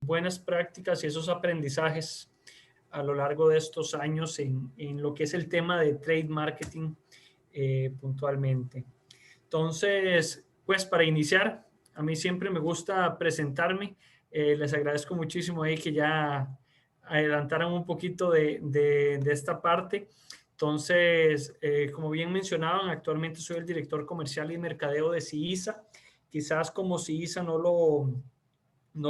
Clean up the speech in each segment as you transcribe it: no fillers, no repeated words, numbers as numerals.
buenas prácticas y esos aprendizajes a lo largo de estos años en lo que es el tema de trade marketing puntualmente. Entonces, pues para iniciar, a mí siempre me gusta presentarme. Les agradezco muchísimo ahí que ya adelantaran un poquito de esta parte. Entonces, como bien mencionaban, actualmente soy el director comercial y mercadeo de CIISA. Quizás como CIISA no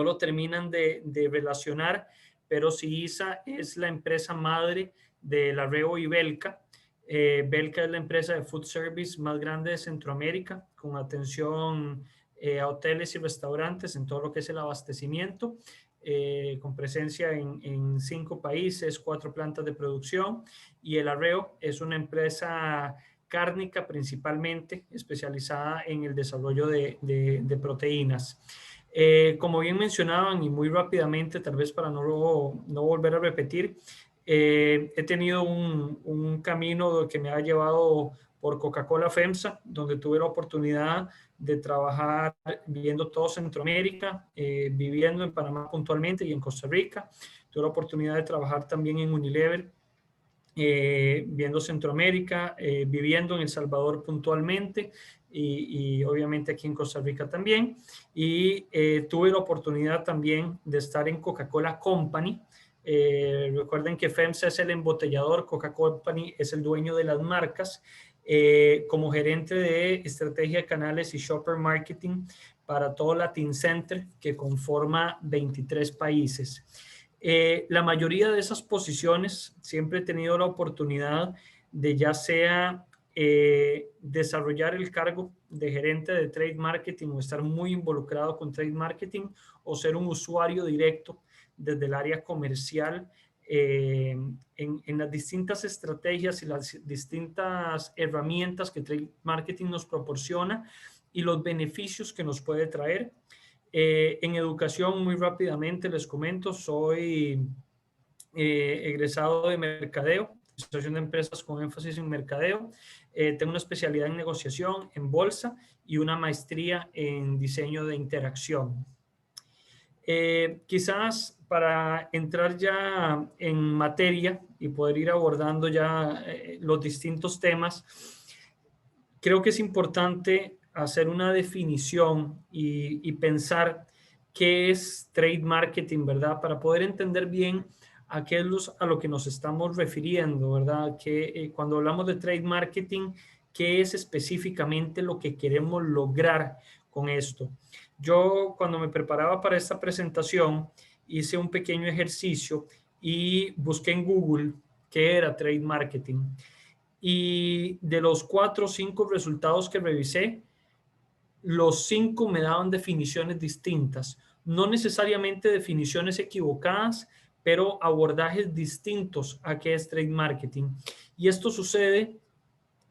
lo terminan de relacionar, pero CIISA es la empresa madre de la Reo y Belka. Belka es la empresa de food service más grande de Centroamérica, con atención a hoteles y restaurantes en todo lo que es el abastecimiento, con presencia en 5 países, 4 plantas de producción. Y el Arreo es una empresa cárnica principalmente, especializada en el desarrollo de proteínas. Como bien mencionaban y muy rápidamente, tal vez para no volver a repetir, he tenido un camino que me ha llevado por Coca-Cola FEMSA, donde tuve la oportunidad de trabajar viviendo todo Centroamérica, viviendo en Panamá puntualmente y en Costa Rica. Tuve la oportunidad de trabajar también en Unilever, viendo Centroamérica, viviendo en El Salvador puntualmente y obviamente aquí en Costa Rica también. Y tuve la oportunidad también de estar en Coca-Cola Company. Recuerden que FEMSA es el embotellador, Coca-Cola Company es el dueño de las marcas, como gerente de estrategia de canales y shopper marketing para todo Latin Center, que conforma 23 países. La mayoría de esas posiciones siempre he tenido la oportunidad de ya sea desarrollar el cargo de gerente de trade marketing o estar muy involucrado con trade marketing o ser un usuario directo desde el área comercial en las distintas estrategias y las distintas herramientas que trade marketing nos proporciona y los beneficios que nos puede traer. En educación, muy rápidamente les comento, soy egresado de mercadeo, administración de empresas con énfasis en mercadeo. Tengo una especialidad en negociación, en bolsa y una maestría en diseño de interacción. Quizás para entrar ya en materia y poder ir abordando ya los distintos temas, creo que es importante hacer una definición y pensar qué es trade marketing, ¿verdad? Para poder entender bien a qué es a lo que nos estamos refiriendo, ¿verdad? Que cuando hablamos de trade marketing, ¿qué es específicamente lo que queremos lograr con esto? Yo cuando me preparaba para esta presentación hice un pequeño ejercicio y busqué en Google qué era trade marketing. Y de los 4 o 5 resultados que revisé, los 5 me daban definiciones distintas, no necesariamente definiciones equivocadas, pero abordajes distintos a qué es trade marketing. Y esto sucede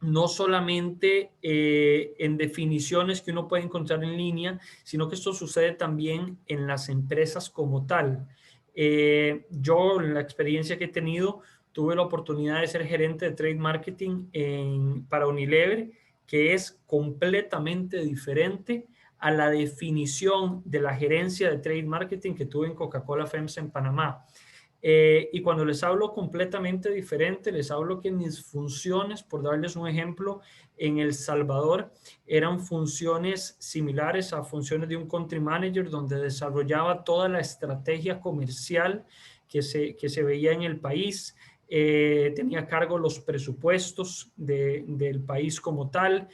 no solamente en definiciones que uno puede encontrar en línea, sino que esto sucede también en las empresas como tal. Yo, en la experiencia que he tenido, tuve la oportunidad de ser gerente de trade marketing para Unilever, que es completamente diferente a la definición de la gerencia de trade marketing que tuve en Coca-Cola FEMSA en Panamá. Y cuando les hablo completamente diferente, les hablo que mis funciones, por darles un ejemplo, en El Salvador eran funciones similares a funciones de un country manager, donde desarrollaba toda la estrategia comercial que se veía en el país. Tenía a cargo los presupuestos del país como tal,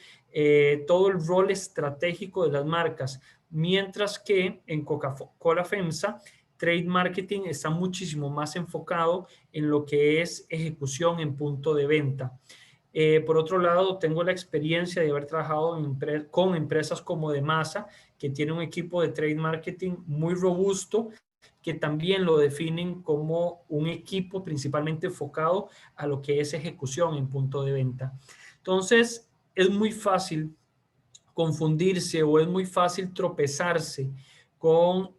todo el rol estratégico de las marcas, mientras que en Coca-Cola FEMSA trade marketing está muchísimo más enfocado en lo que es ejecución en punto de venta. Por otro lado, tengo la experiencia de haber trabajado con empresas como Demasa, que tiene un equipo de trade marketing muy robusto, que también lo definen como un equipo principalmente enfocado a lo que es ejecución en punto de venta. Entonces, es muy fácil confundirse o es muy fácil tropezarse con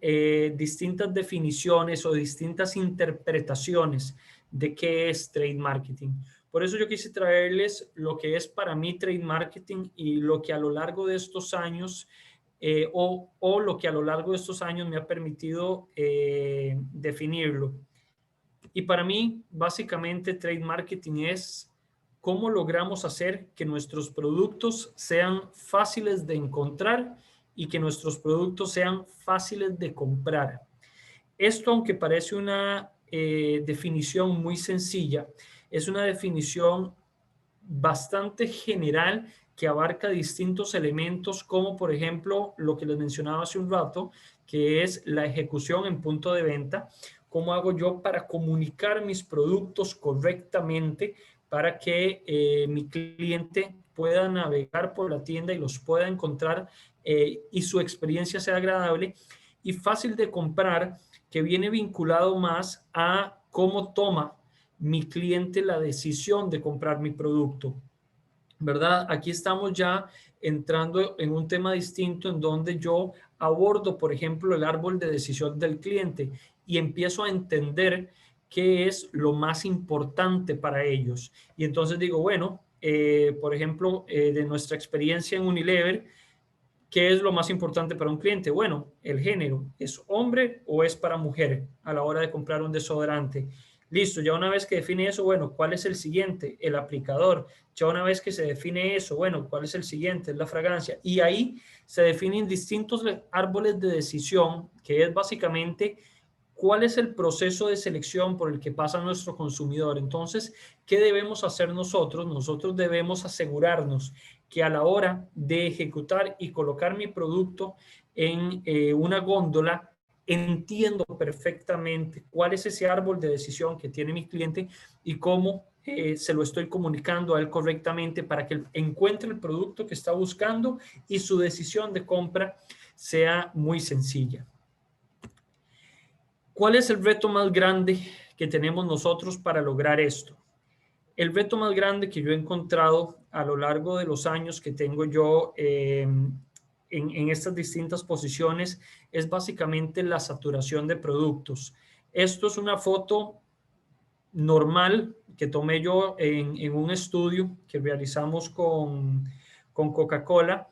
distintas definiciones o distintas interpretaciones de qué es trade marketing. Por eso yo quise traerles lo que es para mí trade marketing y lo que a lo largo de estos años o lo que a lo largo de estos años me ha permitido definirlo. Y para mí, básicamente, trade marketing es cómo logramos hacer que nuestros productos sean fáciles de encontrar y que nuestros productos sean fáciles de comprar. Esto, aunque parece una definición muy sencilla, es una definición bastante general que abarca distintos elementos, como por ejemplo lo que les mencionaba hace un rato, que es la ejecución en punto de venta. ¿Cómo hago yo para comunicar mis productos correctamente para que mi cliente pueda navegar por la tienda y los pueda encontrar y su experiencia sea agradable y fácil de comprar, que viene vinculado más a cómo toma mi cliente la decisión de comprar mi producto? ¿Verdad? Aquí estamos ya entrando en un tema distinto en donde yo abordo, por ejemplo, el árbol de decisión del cliente y empiezo a entender qué es lo más importante para ellos. Y entonces digo, bueno, por ejemplo, de nuestra experiencia en Unilever, ¿qué es lo más importante para un cliente? Bueno, el género, ¿es hombre o es para mujer a la hora de comprar un desodorante? Listo, ya una vez que define eso, bueno, ¿cuál es el siguiente? El aplicador. Ya una vez que se define eso, bueno, ¿cuál es el siguiente? Es la fragancia. Y ahí se definen distintos árboles de decisión, que es básicamente cuál es el proceso de selección por el que pasa nuestro consumidor. Entonces, ¿qué debemos hacer nosotros? Nosotros debemos asegurarnos que a la hora de ejecutar y colocar mi producto en una góndola, entiendo perfectamente cuál es ese árbol de decisión que tiene mi cliente y cómo se lo estoy comunicando a él correctamente para que él encuentre el producto que está buscando y su decisión de compra sea muy sencilla. ¿Cuál es el reto más grande que tenemos nosotros para lograr esto? El reto más grande que yo he encontrado a lo largo de los años que tengo yo en estas distintas posiciones es básicamente la saturación de productos. Esto es una foto normal que tomé yo en un estudio que realizamos con Coca-Cola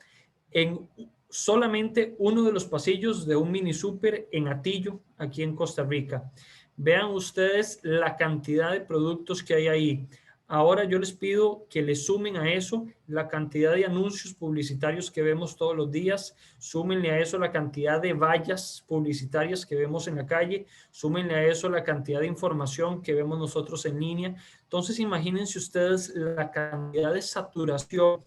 en solamente uno de los pasillos de un mini super en Atillo, aquí en Costa Rica. Vean ustedes la cantidad de productos que hay ahí. Ahora yo les pido que le sumen a eso la cantidad de anuncios publicitarios que vemos todos los días, súmenle a eso la cantidad de vallas publicitarias que vemos en la calle, súmenle a eso la cantidad de información que vemos nosotros en línea. Entonces imagínense ustedes la cantidad de saturación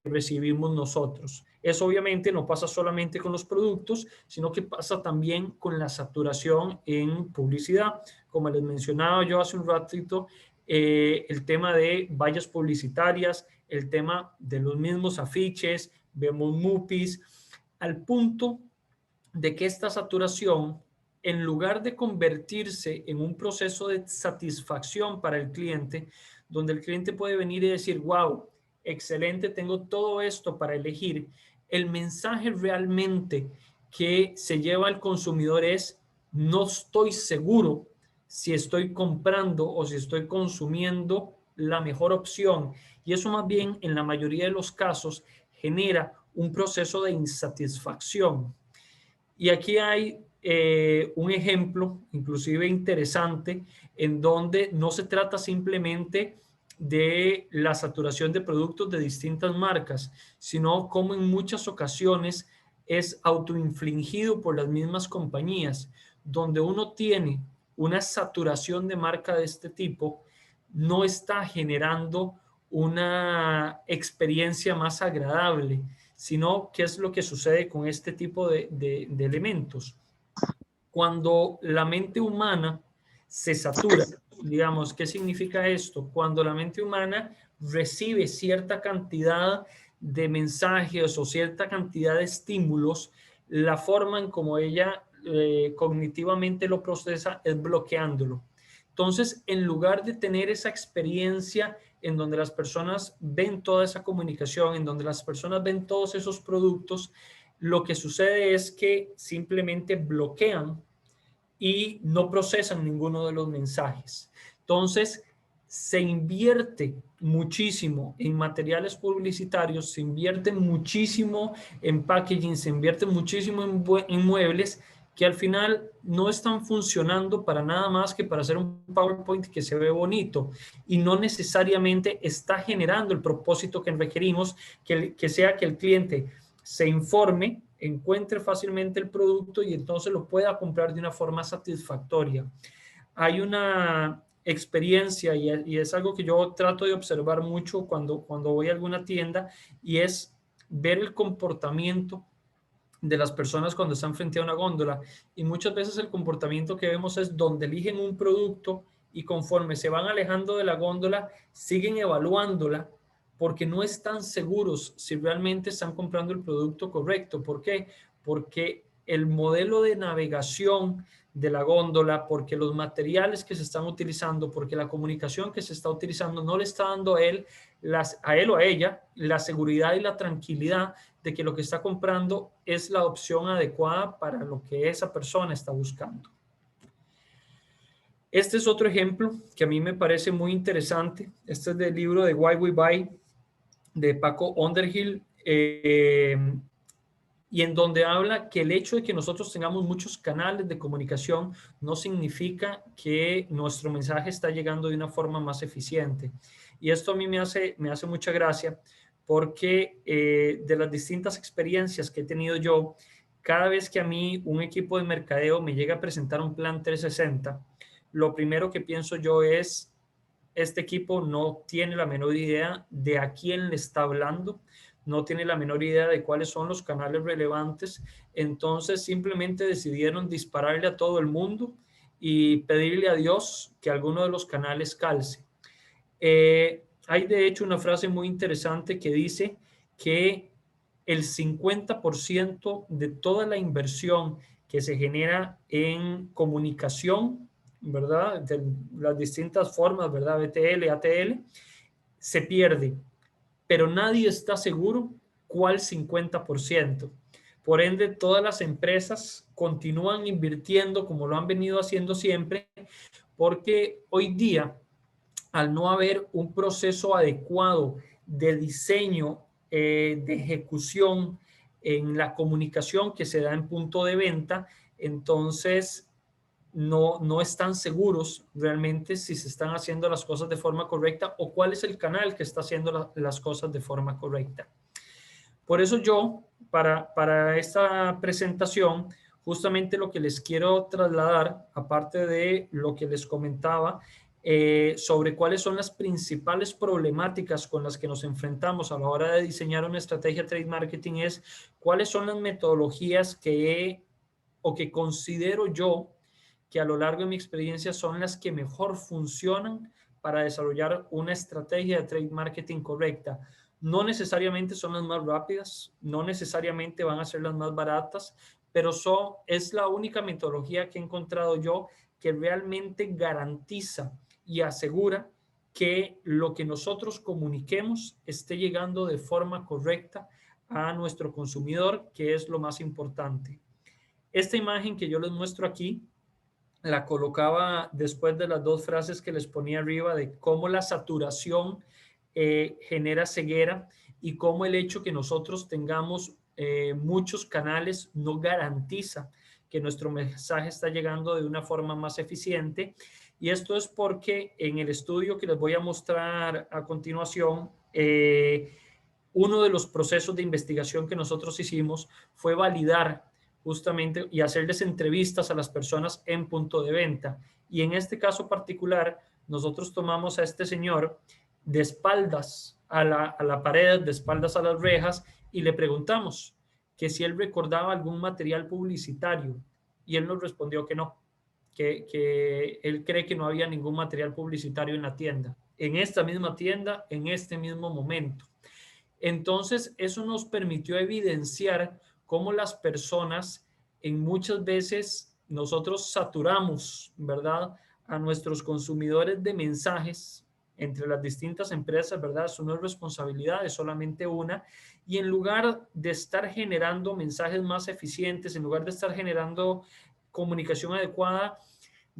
que recibimos nosotros. Eso obviamente no pasa solamente con los productos, sino que pasa también con la saturación en publicidad. Como les mencionaba yo hace un ratito, el tema de vallas publicitarias, el tema de los mismos afiches, vemos MUPIs, al punto de que esta saturación, en lugar de convertirse en un proceso de satisfacción para el cliente, donde el cliente puede venir y decir, wow, excelente, tengo todo esto para elegir, el mensaje realmente que se lleva al consumidor es, no estoy seguro si estoy comprando o si estoy consumiendo la mejor opción. Y eso más bien en la mayoría de los casos genera un proceso de insatisfacción. Y aquí hay un ejemplo, inclusive interesante, en donde no se trata simplemente de la saturación de productos de distintas marcas, sino como en muchas ocasiones es autoinfligido por las mismas compañías, donde uno tiene una saturación de marca de este tipo, no está generando una experiencia más agradable, sino qué es lo que sucede con este tipo de elementos. Cuando la mente humana se satura, digamos, ¿qué significa esto? Cuando la mente humana recibe cierta cantidad de mensajes o cierta cantidad de estímulos, la forma en como ella cognitivamente lo procesa es bloqueándolo. Entonces, en lugar de tener esa experiencia en donde las personas ven toda esa comunicación, en donde las personas ven todos esos productos, lo que sucede es que simplemente bloquean y no procesan ninguno de los mensajes. Entonces, se invierte muchísimo en materiales publicitarios, se invierte muchísimo en packaging, se invierte muchísimo en muebles que al final no están funcionando para nada más que para hacer un PowerPoint que se ve bonito y no necesariamente está generando el propósito que requerimos, que sea que el cliente se informe, encuentre fácilmente el producto y entonces lo pueda comprar de una forma satisfactoria. Hay una experiencia y es algo que yo trato de observar mucho cuando voy a alguna tienda y es ver el comportamiento de las personas cuando están frente a una góndola. Y muchas veces el comportamiento que vemos es donde eligen un producto y conforme se van alejando de la góndola, siguen evaluándola porque no están seguros si realmente están comprando el producto correcto. ¿Por qué? Porque el modelo de navegación de la góndola, porque los materiales que se están utilizando, porque la comunicación que se está utilizando no le está dando a él o a ella la seguridad y la tranquilidad de que lo que está comprando es la opción adecuada para lo que esa persona está buscando. Este es otro ejemplo que a mí me parece muy interesante. Este es del libro de Why We Buy de Paco Underhill, y en donde habla que el hecho de que nosotros tengamos muchos canales de comunicación no significa que nuestro mensaje está llegando de una forma más eficiente. Y esto a mí me hace mucha gracia porque de las distintas experiencias que he tenido yo, cada vez que a mí un equipo de mercadeo me llega a presentar un plan 360, lo primero que pienso yo es, este equipo no tiene la menor idea de a quién le está hablando, no tiene la menor idea de cuáles son los canales relevantes, entonces simplemente decidieron dispararle a todo el mundo y pedirle a Dios que alguno de los canales calce. Hay de hecho una frase muy interesante que dice que el 50% de toda la inversión que se genera en comunicación, ¿verdad? De las distintas formas, ¿verdad? BTL, ATL, se pierde, pero nadie está seguro cuál 50%. Por ende, todas las empresas continúan invirtiendo como lo han venido haciendo siempre, porque hoy día, al no haber un proceso adecuado de diseño, de ejecución en la comunicación que se da en punto de venta, entonces no están seguros realmente si se están haciendo las cosas de forma correcta o cuál es el canal que está haciendo las cosas de forma correcta. Por eso yo, para esta presentación, justamente lo que les quiero trasladar, aparte de lo que les comentaba, sobre cuáles son las principales problemáticas con las que nos enfrentamos a la hora de diseñar una estrategia trade marketing, es cuáles son las metodologías que considero yo que a lo largo de mi experiencia son las que mejor funcionan para desarrollar una estrategia de trade marketing correcta. No necesariamente son las más rápidas, no necesariamente van a ser las más baratas, pero es la única metodología que he encontrado yo que realmente garantiza y asegura que lo que nosotros comuniquemos esté llegando de forma correcta a nuestro consumidor, que es lo más importante. Esta imagen que yo les muestro aquí la colocaba después de las dos frases que les ponía arriba de cómo la saturación genera ceguera y cómo el hecho que nosotros tengamos muchos canales no garantiza que nuestro mensaje está llegando de una forma más eficiente. Y esto es porque en el estudio que les voy a mostrar a continuación, uno de los procesos de investigación que nosotros hicimos fue validar justamente y hacerles entrevistas a las personas en punto de venta. Y en este caso particular, nosotros tomamos a este señor de espaldas a la pared, de espaldas a las rejas, y le preguntamos que si él recordaba algún material publicitario. Y él nos respondió que no, que él cree que no había ningún material publicitario en la tienda, en esta misma tienda, en este mismo momento. Entonces, eso nos permitió evidenciar cómo las personas, en muchas veces nosotros saturamos, ¿verdad?, a nuestros consumidores de mensajes entre las distintas empresas, ¿verdad? Eso no es responsabilidad, es solamente una. Y en lugar de estar generando mensajes más eficientes, en lugar de estar generando comunicación adecuada,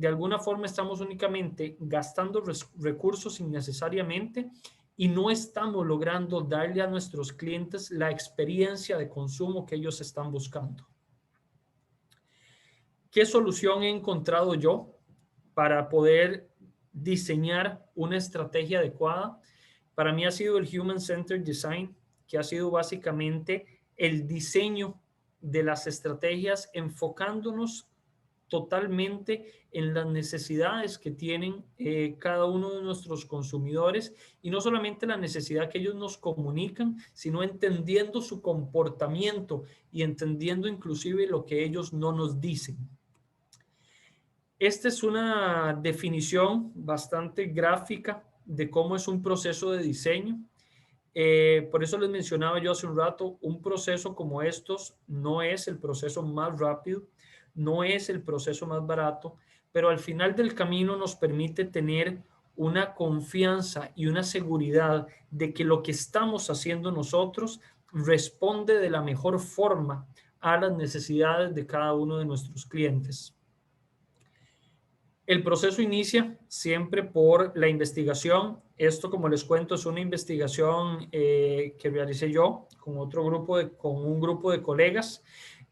de alguna forma estamos únicamente gastando recursos innecesariamente y no estamos logrando darle a nuestros clientes la experiencia de consumo que ellos están buscando. ¿Qué solución he encontrado yo para poder diseñar una estrategia adecuada? Para mí ha sido el Human Centered Design, que ha sido básicamente el diseño de las estrategias enfocándonos totalmente en las necesidades que tienen cada uno de nuestros consumidores y no solamente la necesidad que ellos nos comunican, sino entendiendo su comportamiento y entendiendo inclusive lo que ellos no nos dicen. Esta es una definición bastante gráfica de cómo es un proceso de diseño. Por eso les mencionaba yo hace un rato, un proceso como estos no es el proceso más rápido, no es el proceso más barato, pero al final del camino nos permite tener una confianza y una seguridad de que lo que estamos haciendo nosotros responde de la mejor forma a las necesidades de cada uno de nuestros clientes. El proceso inicia siempre por la investigación. Esto, como les cuento, es una investigación que realicé yo con un grupo de colegas.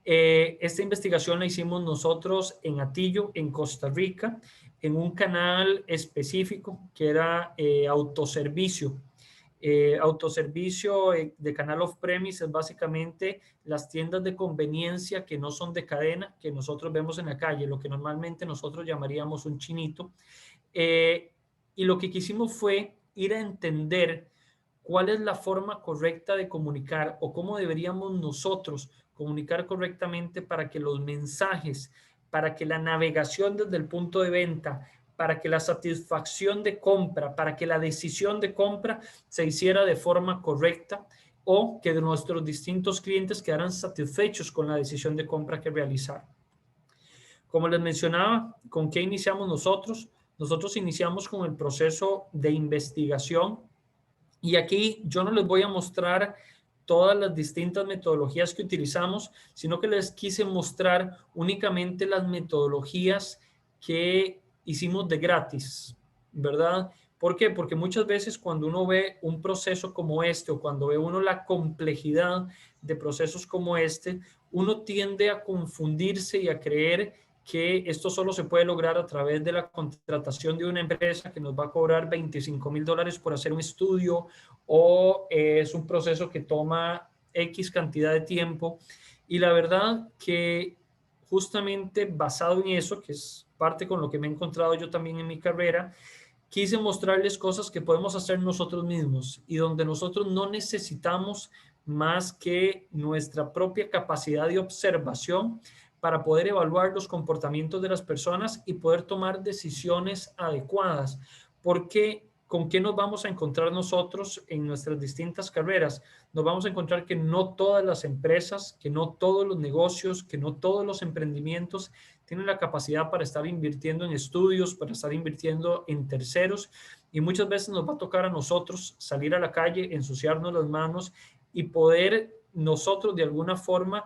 Esta investigación la hicimos nosotros en Atillo, en Costa Rica, en un canal específico que era autoservicio. Autoservicio de canal off-premise es básicamente las tiendas de conveniencia que no son de cadena, que nosotros vemos en la calle, lo que normalmente nosotros llamaríamos un chinito. Y lo que quisimos fue ir a entender cuál es la forma correcta de comunicar o cómo deberíamos nosotros comunicar correctamente para que los mensajes, para que la navegación desde el punto de venta, para que la satisfacción de compra, para que la decisión de compra se hiciera de forma correcta o que de nuestros distintos clientes quedaran satisfechos con la decisión de compra que realizaron. Como les mencionaba, ¿con qué iniciamos nosotros? Nosotros iniciamos con el proceso de investigación y aquí yo no les voy a mostrar todas las distintas metodologías que utilizamos, sino que les quise mostrar únicamente las metodologías que hicimos de gratis, ¿verdad? ¿Por qué? Porque muchas veces cuando uno ve un proceso como este o cuando ve uno la complejidad de procesos como este, uno tiende a confundirse y a creer que esto solo se puede lograr a través de la contratación de una empresa que nos va a cobrar $25,000 por hacer un estudio o es un proceso que toma X cantidad de tiempo. Y la verdad que justamente basado en eso, que es parte con lo que me he encontrado yo también en mi carrera, quise mostrarles cosas que podemos hacer nosotros mismos y donde nosotros no necesitamos más que nuestra propia capacidad de observación para poder evaluar los comportamientos de las personas y poder tomar decisiones adecuadas. Porque ¿con qué nos vamos a encontrar nosotros en nuestras distintas carreras? Nos vamos a encontrar que no todas las empresas, que no todos los negocios, que no todos los emprendimientos tienen la capacidad para estar invirtiendo en estudios, para estar invirtiendo en terceros. Y muchas veces nos va a tocar a nosotros salir a la calle, ensuciarnos las manos y poder nosotros de alguna forma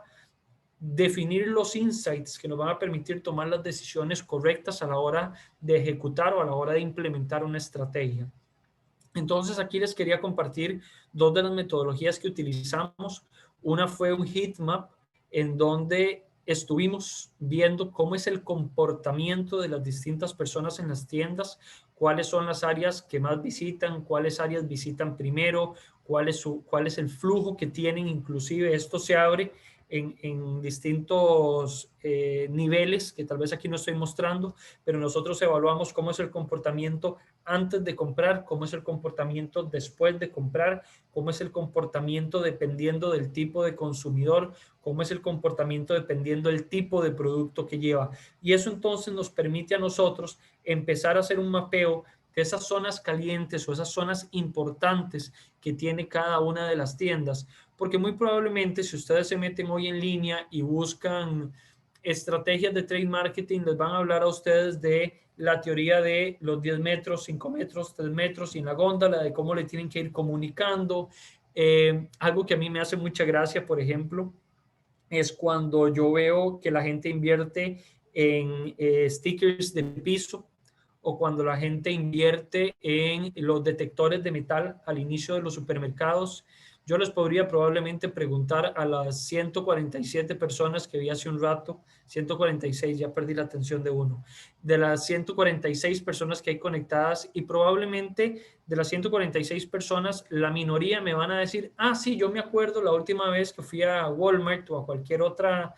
definir los insights que nos van a permitir tomar las decisiones correctas a la hora de ejecutar o a la hora de implementar una estrategia. Entonces, aquí les quería compartir dos de las metodologías que utilizamos. Una fue un heat map en donde estuvimos viendo cómo es el comportamiento de las distintas personas en las tiendas, cuáles son las áreas que más visitan, cuáles áreas visitan primero, cuál es el flujo que tienen. Inclusive esto se abre en distintos niveles que tal vez aquí no estoy mostrando, pero nosotros evaluamos cómo es el comportamiento antes de comprar, cómo es el comportamiento después de comprar, cómo es el comportamiento dependiendo del tipo de consumidor, cómo es el comportamiento dependiendo del tipo de producto que lleva. Y eso entonces nos permite a nosotros empezar a hacer un mapeo de esas zonas calientes o esas zonas importantes que tiene cada una de las tiendas. Porque muy probablemente si ustedes se meten hoy en línea y buscan estrategias de trade marketing, les van a hablar a ustedes de la teoría de los 10 metros, 5 metros, 3 metros y en la góndola, de cómo le tienen que ir comunicando. Algo que a mí me hace mucha gracia, por ejemplo, es cuando yo veo que la gente invierte en stickers de piso, o cuando la gente invierte en los detectores de metal al inicio de los supermercados. Yo les podría probablemente preguntar a las 147 personas que vi hace un rato, 146, ya perdí la atención de uno, de las 146 personas que hay conectadas, y probablemente de las 146 personas, la minoría me van a decir, ah, sí, yo me acuerdo la última vez que fui a Walmart o a cualquier otra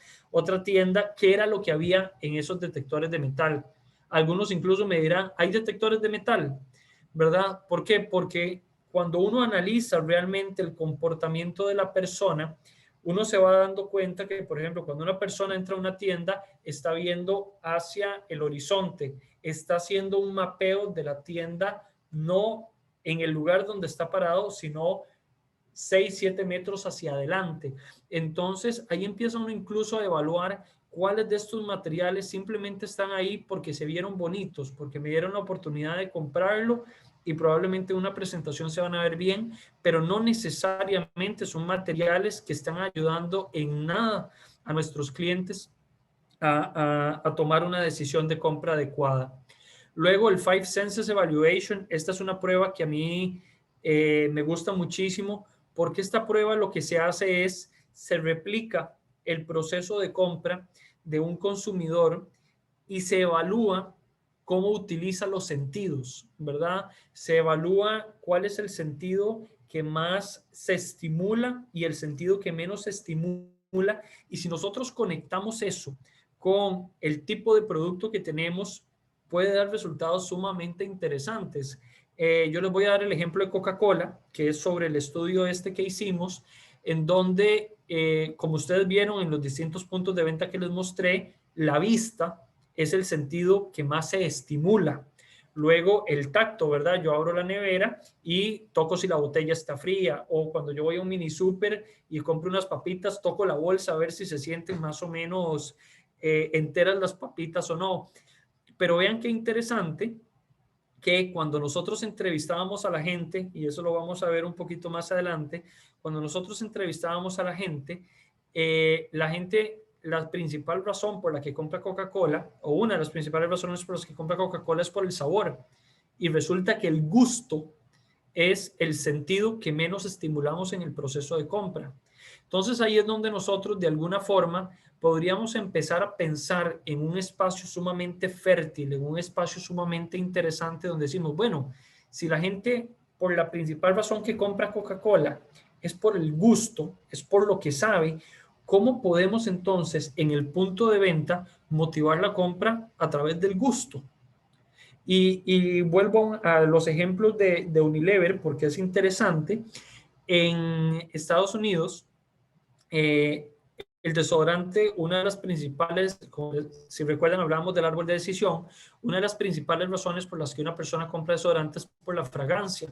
tienda, qué era lo que había en esos detectores de metal. Algunos incluso me dirán, ¿hay detectores de metal? ¿Verdad? ¿Por qué? Porque cuando uno analiza realmente el comportamiento de la persona, uno se va dando cuenta que, por ejemplo, cuando una persona entra a una tienda, está viendo hacia el horizonte, está haciendo un mapeo de la tienda, no en el lugar donde está parado, sino 6, 7 metros hacia adelante. Entonces, ahí empieza uno incluso a evaluar cuáles de estos materiales simplemente están ahí porque se vieron bonitos, porque me dieron la oportunidad de comprarlo y probablemente en una presentación se van a ver bien, pero no necesariamente son materiales que están ayudando en nada a nuestros clientes a tomar una decisión de compra adecuada. Luego, el Five Senses Evaluation. Esta es una prueba que a mí me gusta muchísimo, porque esta prueba lo que se hace es, se replica el proceso de compra de un consumidor y se evalúa cómo utiliza los sentidos, ¿verdad? Se evalúa cuál es el sentido que más se estimula y el sentido que menos se estimula. Y si nosotros conectamos eso con el tipo de producto que tenemos, puede dar resultados sumamente interesantes. Yo les voy a dar el ejemplo de Coca-Cola, que es sobre el estudio este que hicimos, en donde, como ustedes vieron en los distintos puntos de venta que les mostré, la vista es el sentido que más se estimula. Luego el tacto, ¿verdad? Yo abro la nevera y toco si la botella está fría, o cuando yo voy a un mini súper y compro unas papitas, toco la bolsa a ver si se sienten más o menos enteras las papitas o no. Pero vean qué interesante que cuando nosotros entrevistábamos a la gente, y eso lo vamos a ver un poquito más adelante, cuando nosotros entrevistábamos a la gente, la principal razón por la que compra Coca-Cola, o una de las principales razones por las que compra Coca-Cola, es por el sabor. Y resulta que el gusto es el sentido que menos estimulamos en el proceso de compra. Entonces ahí es donde nosotros de alguna forma podríamos empezar a pensar en un espacio sumamente fértil, en un espacio sumamente interesante donde decimos, bueno, si la gente por la principal razón que compra Coca-Cola es por el gusto, es por lo que sabe, ¿cómo podemos entonces en el punto de venta motivar la compra a través del gusto? Y vuelvo a los ejemplos de Unilever porque es interesante. En Estados Unidos, el desodorante, una de las principales, si recuerdan, hablábamos del árbol de decisión, una de las principales razones por las que una persona compra desodorante es por la fragancia.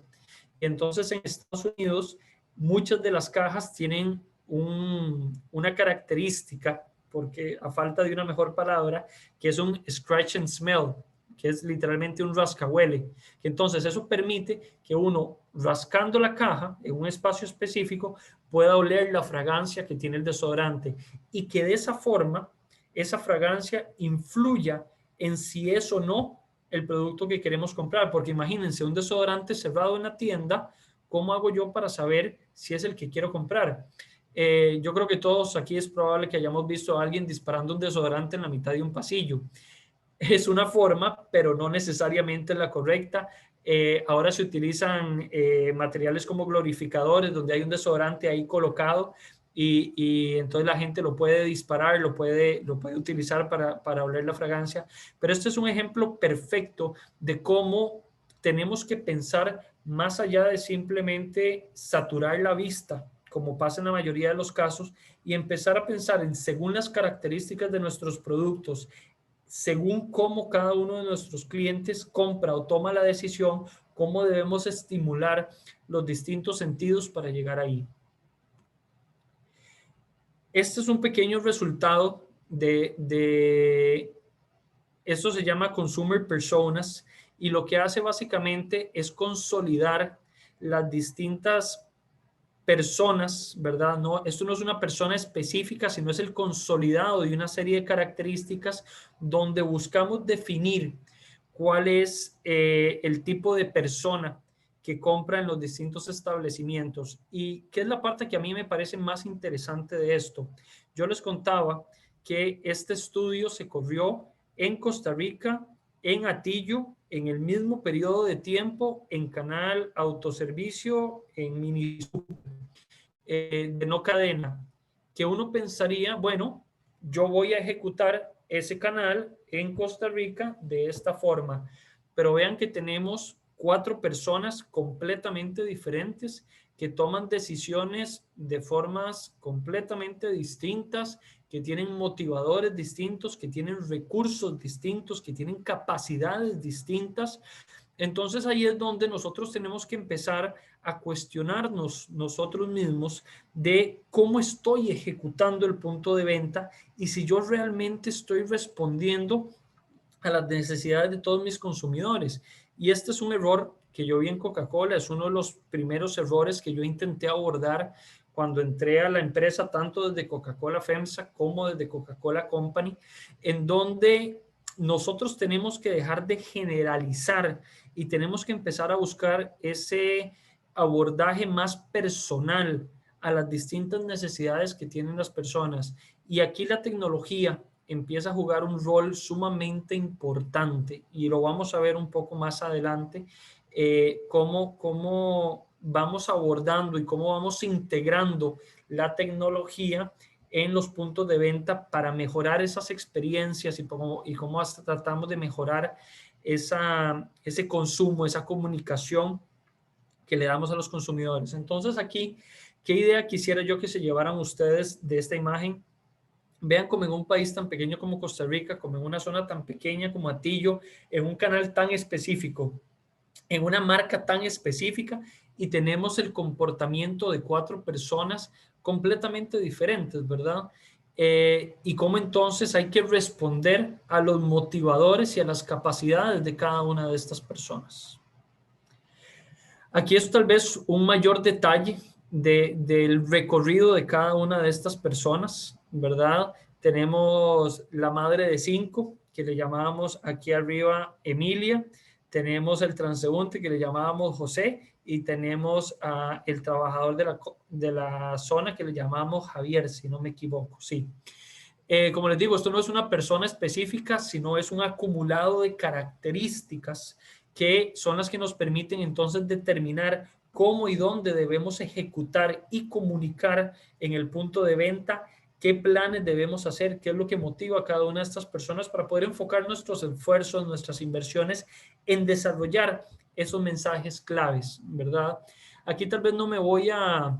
Entonces, en Estados Unidos, muchas de las cajas tienen una característica, porque a falta de una mejor palabra, que es un scratch and smell, que es literalmente un rascahuele. Entonces, eso permite que uno, rascando la caja en un espacio específico, pueda oler la fragancia que tiene el desodorante y que de esa forma, esa fragancia influya en si es o no el producto que queremos comprar. Porque imagínense un desodorante cerrado en la tienda, ¿cómo hago yo para saber si es el que quiero comprar? Yo creo que todos aquí es probable que hayamos visto a alguien disparando un desodorante en la mitad de un pasillo. Es una forma, pero no necesariamente la correcta. Ahora se utilizan materiales como glorificadores, donde hay un desodorante ahí colocado y entonces la gente lo puede disparar, lo puede utilizar para oler la fragancia. Pero este es un ejemplo perfecto de cómo tenemos que pensar más allá de simplemente saturar la vista, como pasa en la mayoría de los casos, y empezar a pensar en según las características de nuestros productos, según cómo cada uno de nuestros clientes compra o toma la decisión, cómo debemos estimular los distintos sentidos para llegar ahí. Este es un pequeño resultado esto se llama Consumer Personas, y lo que hace básicamente es consolidar las distintas personas, ¿verdad? No, esto no es una persona específica, sino es el consolidado de una serie de características donde buscamos definir cuál es el tipo de persona que compra en los distintos establecimientos. ¿Y qué es la parte que a mí me parece más interesante de esto? Yo les contaba que este estudio se corrió en Costa Rica, en Atillo, en el mismo periodo de tiempo, en Canal Autoservicio, en Minisur, de no cadena, que uno pensaría, bueno, yo voy a ejecutar ese canal en Costa Rica de esta forma, pero vean que tenemos 4 personas completamente diferentes que toman decisiones de formas completamente distintas, que tienen motivadores distintos, que tienen recursos distintos, que tienen capacidades distintas. Entonces ahí es donde nosotros tenemos que empezar a cuestionarnos nosotros mismos de cómo estoy ejecutando el punto de venta y si yo realmente estoy respondiendo a las necesidades de todos mis consumidores. Y este es un error que yo vi en Coca-Cola, es uno de los primeros errores que yo intenté abordar cuando entré a la empresa, tanto desde Coca-Cola FEMSA como desde Coca-Cola Company, en donde nosotros tenemos que dejar de generalizar y tenemos que empezar a buscar ese abordaje más personal a las distintas necesidades que tienen las personas. Y aquí la tecnología empieza a jugar un rol sumamente importante y lo vamos a ver un poco más adelante, cómo vamos abordando y cómo vamos integrando la tecnología en los puntos de venta para mejorar esas experiencias y cómo hasta tratamos de mejorar ese consumo, esa comunicación que le damos a los consumidores. Entonces aquí, ¿qué idea quisiera yo que se llevaran ustedes de esta imagen? Vean como en un país tan pequeño como Costa Rica, como en una zona tan pequeña como Atillo, en un canal tan específico, en una marca tan específica, y tenemos el comportamiento de 4 personas completamente diferentes, ¿verdad? Y cómo entonces hay que responder a los motivadores y a las capacidades de cada una de estas personas. Aquí es tal vez un mayor detalle del recorrido de cada una de estas personas, ¿verdad? Tenemos la madre de 5, que le llamábamos aquí arriba Emilia, tenemos el transeúnte que le llamábamos José y tenemos el trabajador de la zona que le llamábamos Javier, si no me equivoco, sí. Como les digo, esto no es una persona específica, sino es un acumulado de características que son las que nos permiten entonces determinar cómo y dónde debemos ejecutar y comunicar en el punto de venta, qué planes debemos hacer, qué es lo que motiva a cada una de estas personas para poder enfocar nuestros esfuerzos, nuestras inversiones en desarrollar esos mensajes claves, ¿verdad? Aquí tal vez no me voy a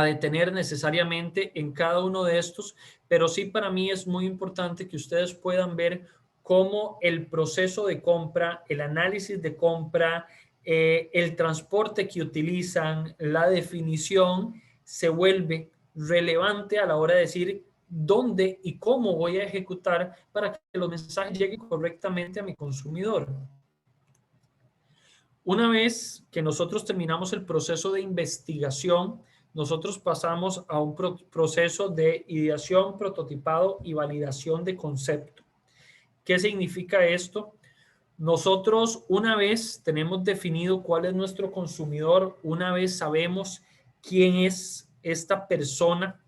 detener necesariamente en cada uno de estos, pero sí para mí es muy importante que ustedes puedan ver cómo el proceso de compra, el análisis de compra, el transporte que utilizan, la definición, se vuelve relevante a la hora de decir dónde y cómo voy a ejecutar para que los mensajes lleguen correctamente a mi consumidor. Una vez que nosotros terminamos el proceso de investigación, nosotros pasamos a un proceso de ideación, prototipado y validación de concepto. ¿Qué significa esto? Nosotros, una vez tenemos definido cuál es nuestro consumidor, una vez sabemos quién es esta persona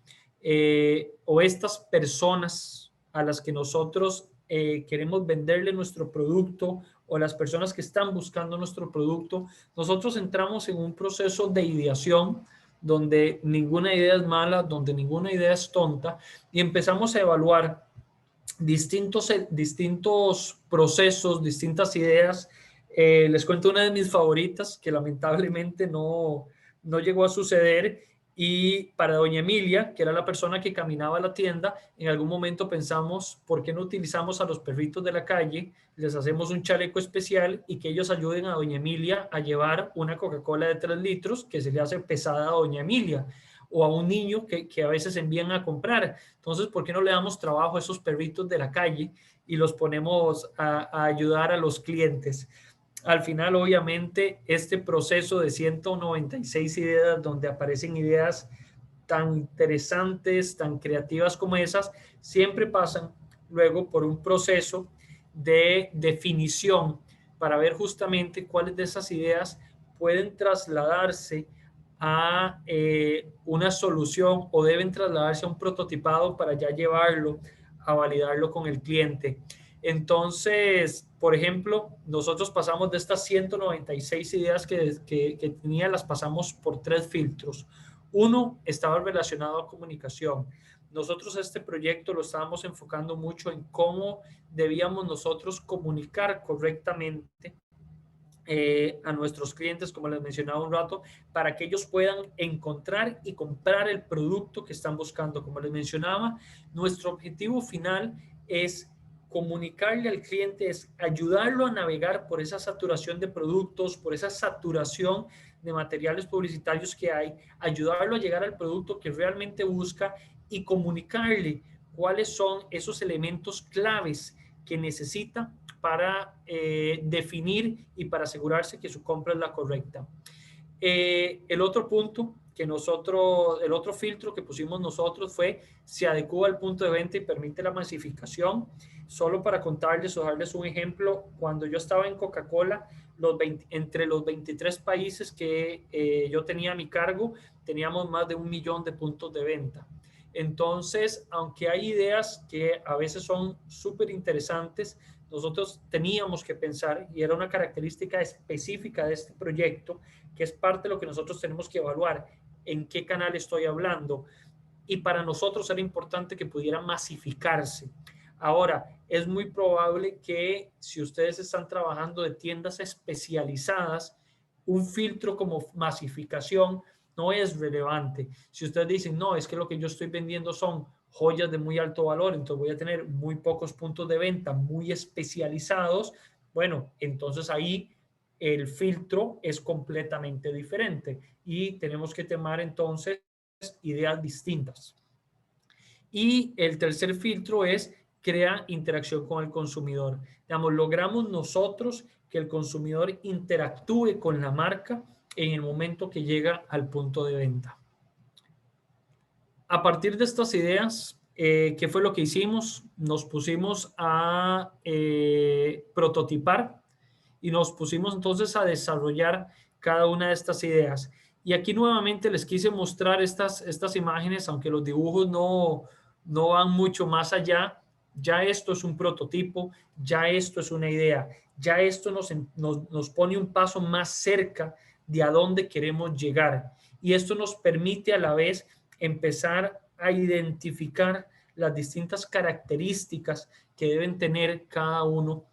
o estas personas a las que nosotros queremos venderle nuestro producto o las personas que están buscando nuestro producto, nosotros entramos en un proceso de ideación donde ninguna idea es mala, donde ninguna idea es tonta y empezamos a evaluar distintos procesos, distintas ideas. Les cuento una de mis favoritas que lamentablemente no llegó a suceder y para doña Emilia, que era la persona que caminaba a la tienda, en algún momento pensamos, ¿por qué no utilizamos a los perritos de la calle? Les hacemos un chaleco especial y que ellos ayuden a doña Emilia a llevar una Coca-Cola de 3 litros que se le hace pesada a doña Emilia o a un niño que a veces envían a comprar. Entonces, ¿por qué no le damos trabajo a esos perritos de la calle y los ponemos a ayudar a los clientes? al final, obviamente, este proceso de 196 ideas, donde aparecen ideas tan interesantes, tan creativas como esas, siempre pasan luego por un proceso de definición para ver justamente cuáles de esas ideas pueden trasladarse a una solución o deben trasladarse a un prototipado para ya llevarlo a validarlo con el cliente. Entonces, por ejemplo, nosotros pasamos de estas 196 ideas que tenía, las pasamos por 3 filtros. Uno estaba relacionado a comunicación. Nosotros este proyecto lo estábamos enfocando mucho en cómo debíamos nosotros comunicar correctamente a nuestros clientes, como les mencionaba un rato, para que ellos puedan encontrar y comprar el producto que están buscando. Como les mencionaba, nuestro objetivo final es comunicarle al cliente, es ayudarlo a navegar por esa saturación de productos, por esa saturación de materiales publicitarios que hay, ayudarlo a llegar al producto que realmente busca y comunicarle cuáles son esos elementos claves que necesita para definir y para asegurarse que su compra es la correcta. El otro punto que nosotros, el otro filtro que pusimos nosotros fue si adecua al punto de venta y permite la masificación. Solo para contarles o darles un ejemplo, cuando yo estaba en Coca-Cola, entre los 23 países que yo tenía a mi cargo, teníamos más de 1 millón de puntos de venta. Entonces, aunque hay ideas que a veces son súper interesantes, nosotros teníamos que pensar, y era una característica específica de este proyecto, que es parte de lo que nosotros tenemos que evaluar, en qué canal estoy hablando. Y para nosotros era importante que pudiera masificarse. Ahora, es muy probable que si ustedes están trabajando de tiendas especializadas, un filtro como masificación no es relevante. Si ustedes dicen, no, es que lo que yo estoy vendiendo son joyas de muy alto valor, entonces voy a tener muy pocos puntos de venta muy especializados, bueno, entonces ahí el filtro es completamente diferente y tenemos que tomar entonces ideas distintas. Y el tercer filtro es crea interacción con el consumidor. Digamos, logramos nosotros que el consumidor interactúe con la marca en el momento que llega al punto de venta. A partir de estas ideas, ¿qué fue lo que hicimos? Nos pusimos a prototipar y nos pusimos entonces a desarrollar cada una de estas ideas. Y aquí nuevamente les quise mostrar estas imágenes, aunque los dibujos no van mucho más allá. Ya esto es un prototipo, ya esto es una idea, ya esto nos pone un paso más cerca de a dónde queremos llegar. Y esto nos permite a la vez empezar a identificar las distintas características que deben tener cada uno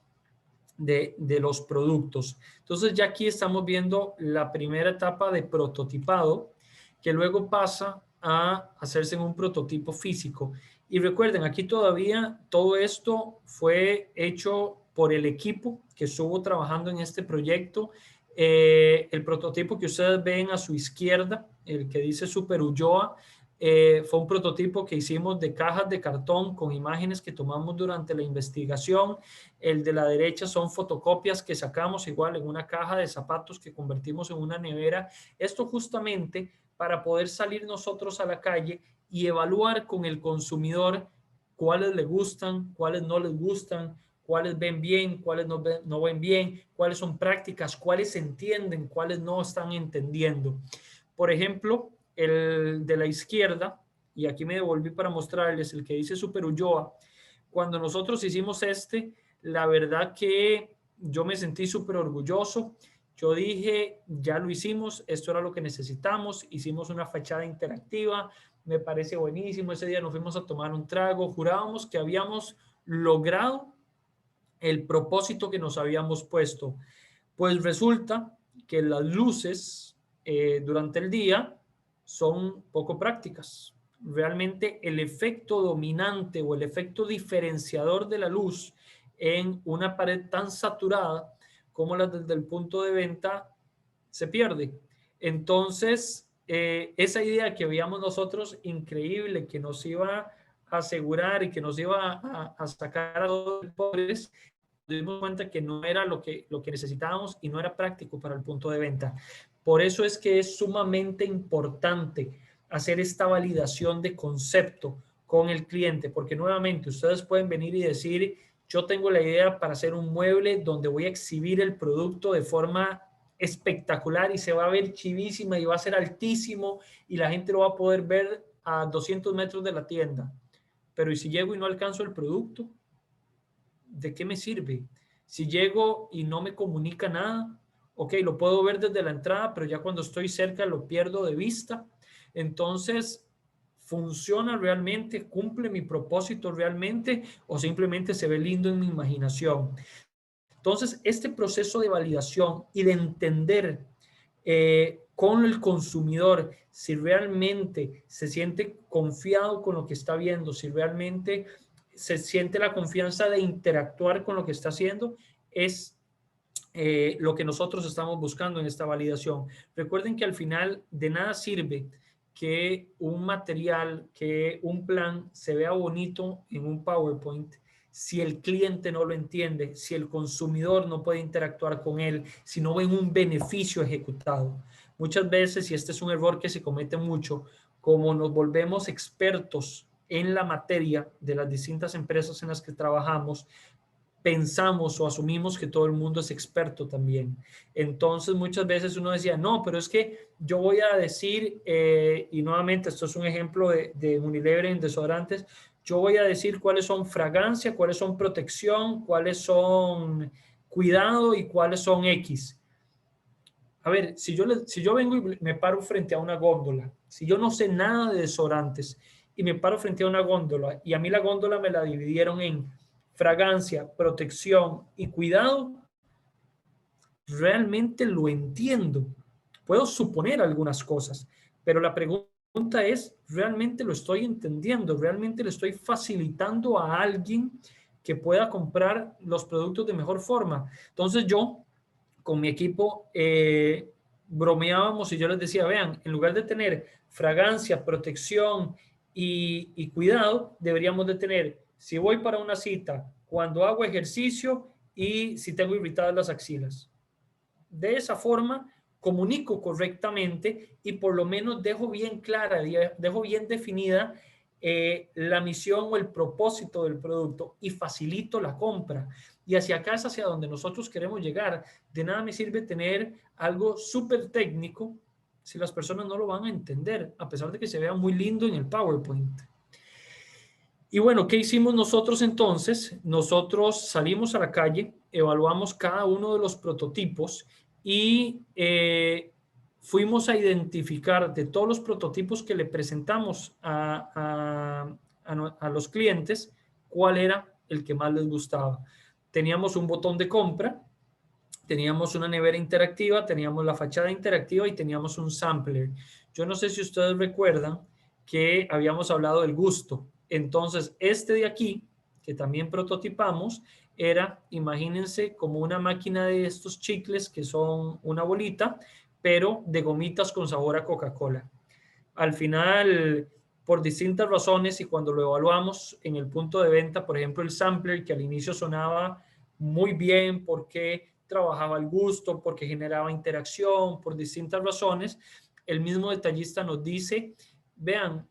de los productos. Entonces ya aquí estamos viendo la primera etapa de prototipado, que luego pasa a hacerse en un prototipo físico. Y recuerden, aquí todavía todo esto fue hecho por el equipo que estuvo trabajando en este proyecto. El prototipo que ustedes ven a su izquierda, el que dice Super Ulloa, fue un prototipo que hicimos de cajas de cartón con imágenes que tomamos durante la investigación. El de la derecha son fotocopias que sacamos igual en una caja de zapatos que convertimos en una nevera. Esto justamente para poder salir nosotros a la calle y evaluar con el consumidor cuáles le gustan, cuáles no les gustan, cuáles ven bien, cuáles no ven bien, cuáles son prácticas, cuáles entienden, cuáles no están entendiendo. Por ejemplo, el de la izquierda, y aquí me devolví para mostrarles el que dice Super Ulloa, cuando nosotros hicimos la verdad que yo me sentí súper orgulloso. Yo dije, ya lo hicimos, esto era lo que necesitamos, hicimos una fachada interactiva, me parece buenísimo. Ese día nos fuimos a tomar un trago, jurábamos que habíamos logrado el propósito que nos habíamos puesto. Pues resulta que las luces durante el día son poco prácticas. Realmente el efecto dominante o el efecto diferenciador de la luz en una pared tan saturada como la desde el punto de venta se pierde. Entonces, esa idea que veíamos nosotros, increíble, que nos iba a asegurar y que nos iba a sacar a los pobres, dimos cuenta que no era lo que necesitábamos y no era práctico para el punto de venta. Por eso es que es sumamente importante hacer esta validación de concepto con el cliente, porque nuevamente ustedes pueden venir y decir, yo tengo la idea para hacer un mueble donde voy a exhibir el producto de forma espectacular y se va a ver chivísima y va a ser altísimo y la gente lo va a poder ver a 200 metros de la tienda. Pero ¿y si llego y no alcanzo el producto? ¿De qué me sirve? Si llego y no me comunica nada, ok, lo puedo ver desde la entrada, pero ya cuando estoy cerca lo pierdo de vista. Entonces, ¿funciona realmente? ¿Cumple mi propósito realmente? ¿O simplemente se ve lindo en mi imaginación? Entonces, este proceso de validación y de entender con el consumidor si realmente se siente confiado con lo que está viendo, si realmente se siente la confianza de interactuar con lo que está haciendo, es lo que nosotros estamos buscando en esta validación. Recuerden que al final de nada sirve que un material, que un plan se vea bonito en un PowerPoint si el cliente no lo entiende, si el consumidor no puede interactuar con él, si no ven un beneficio ejecutado. Muchas veces, y este es un error que se comete mucho, como nos volvemos expertos en la materia de las distintas empresas en las que trabajamos, pensamos o asumimos que todo el mundo es experto también. Entonces muchas veces uno decía, no, pero es que yo voy a decir, y nuevamente esto es un ejemplo de Unilever en desodorantes, yo voy a decir cuáles son fragancia, cuáles son protección, cuáles son cuidado y cuáles son X. A ver, si yo vengo y me paro frente a una góndola, si yo no sé nada de desodorantes y me paro frente a una góndola y a mí la góndola me la dividieron en fragancia, protección y cuidado, realmente lo entiendo. Puedo suponer algunas cosas, pero la pregunta es, ¿realmente lo estoy entendiendo? ¿Realmente le estoy facilitando a alguien que pueda comprar los productos de mejor forma? Entonces yo con mi equipo bromeábamos y yo les decía, vean, en lugar de tener fragancia, protección y cuidado, deberíamos de tener, si voy para una cita, cuando hago ejercicio y si tengo irritadas las axilas. De esa forma, comunico correctamente y por lo menos dejo bien clara, dejo bien definida la misión o el propósito del producto y facilito la compra. Y hacia acá es hacia donde nosotros queremos llegar. De nada me sirve tener algo súper técnico si las personas no lo van a entender, a pesar de que se vea muy lindo en el PowerPoint. Y bueno, ¿qué hicimos nosotros entonces? Nosotros salimos a la calle, evaluamos cada uno de los prototipos y fuimos a identificar de todos los prototipos que le presentamos a los clientes, cuál era el que más les gustaba. Teníamos un botón de compra, teníamos una nevera interactiva, teníamos la fachada interactiva y teníamos un sampler. Yo no sé si ustedes recuerdan que habíamos hablado del gusto. Entonces, este de aquí, que también prototipamos, era, imagínense, como una máquina de estos chicles que son una bolita, pero de gomitas con sabor a Coca-Cola. Al final, por distintas razones, y cuando lo evaluamos en el punto de venta, por ejemplo, el sampler, que al inicio sonaba muy bien porque trabajaba al gusto, porque generaba interacción, por distintas razones, el mismo detallista nos dice, vean,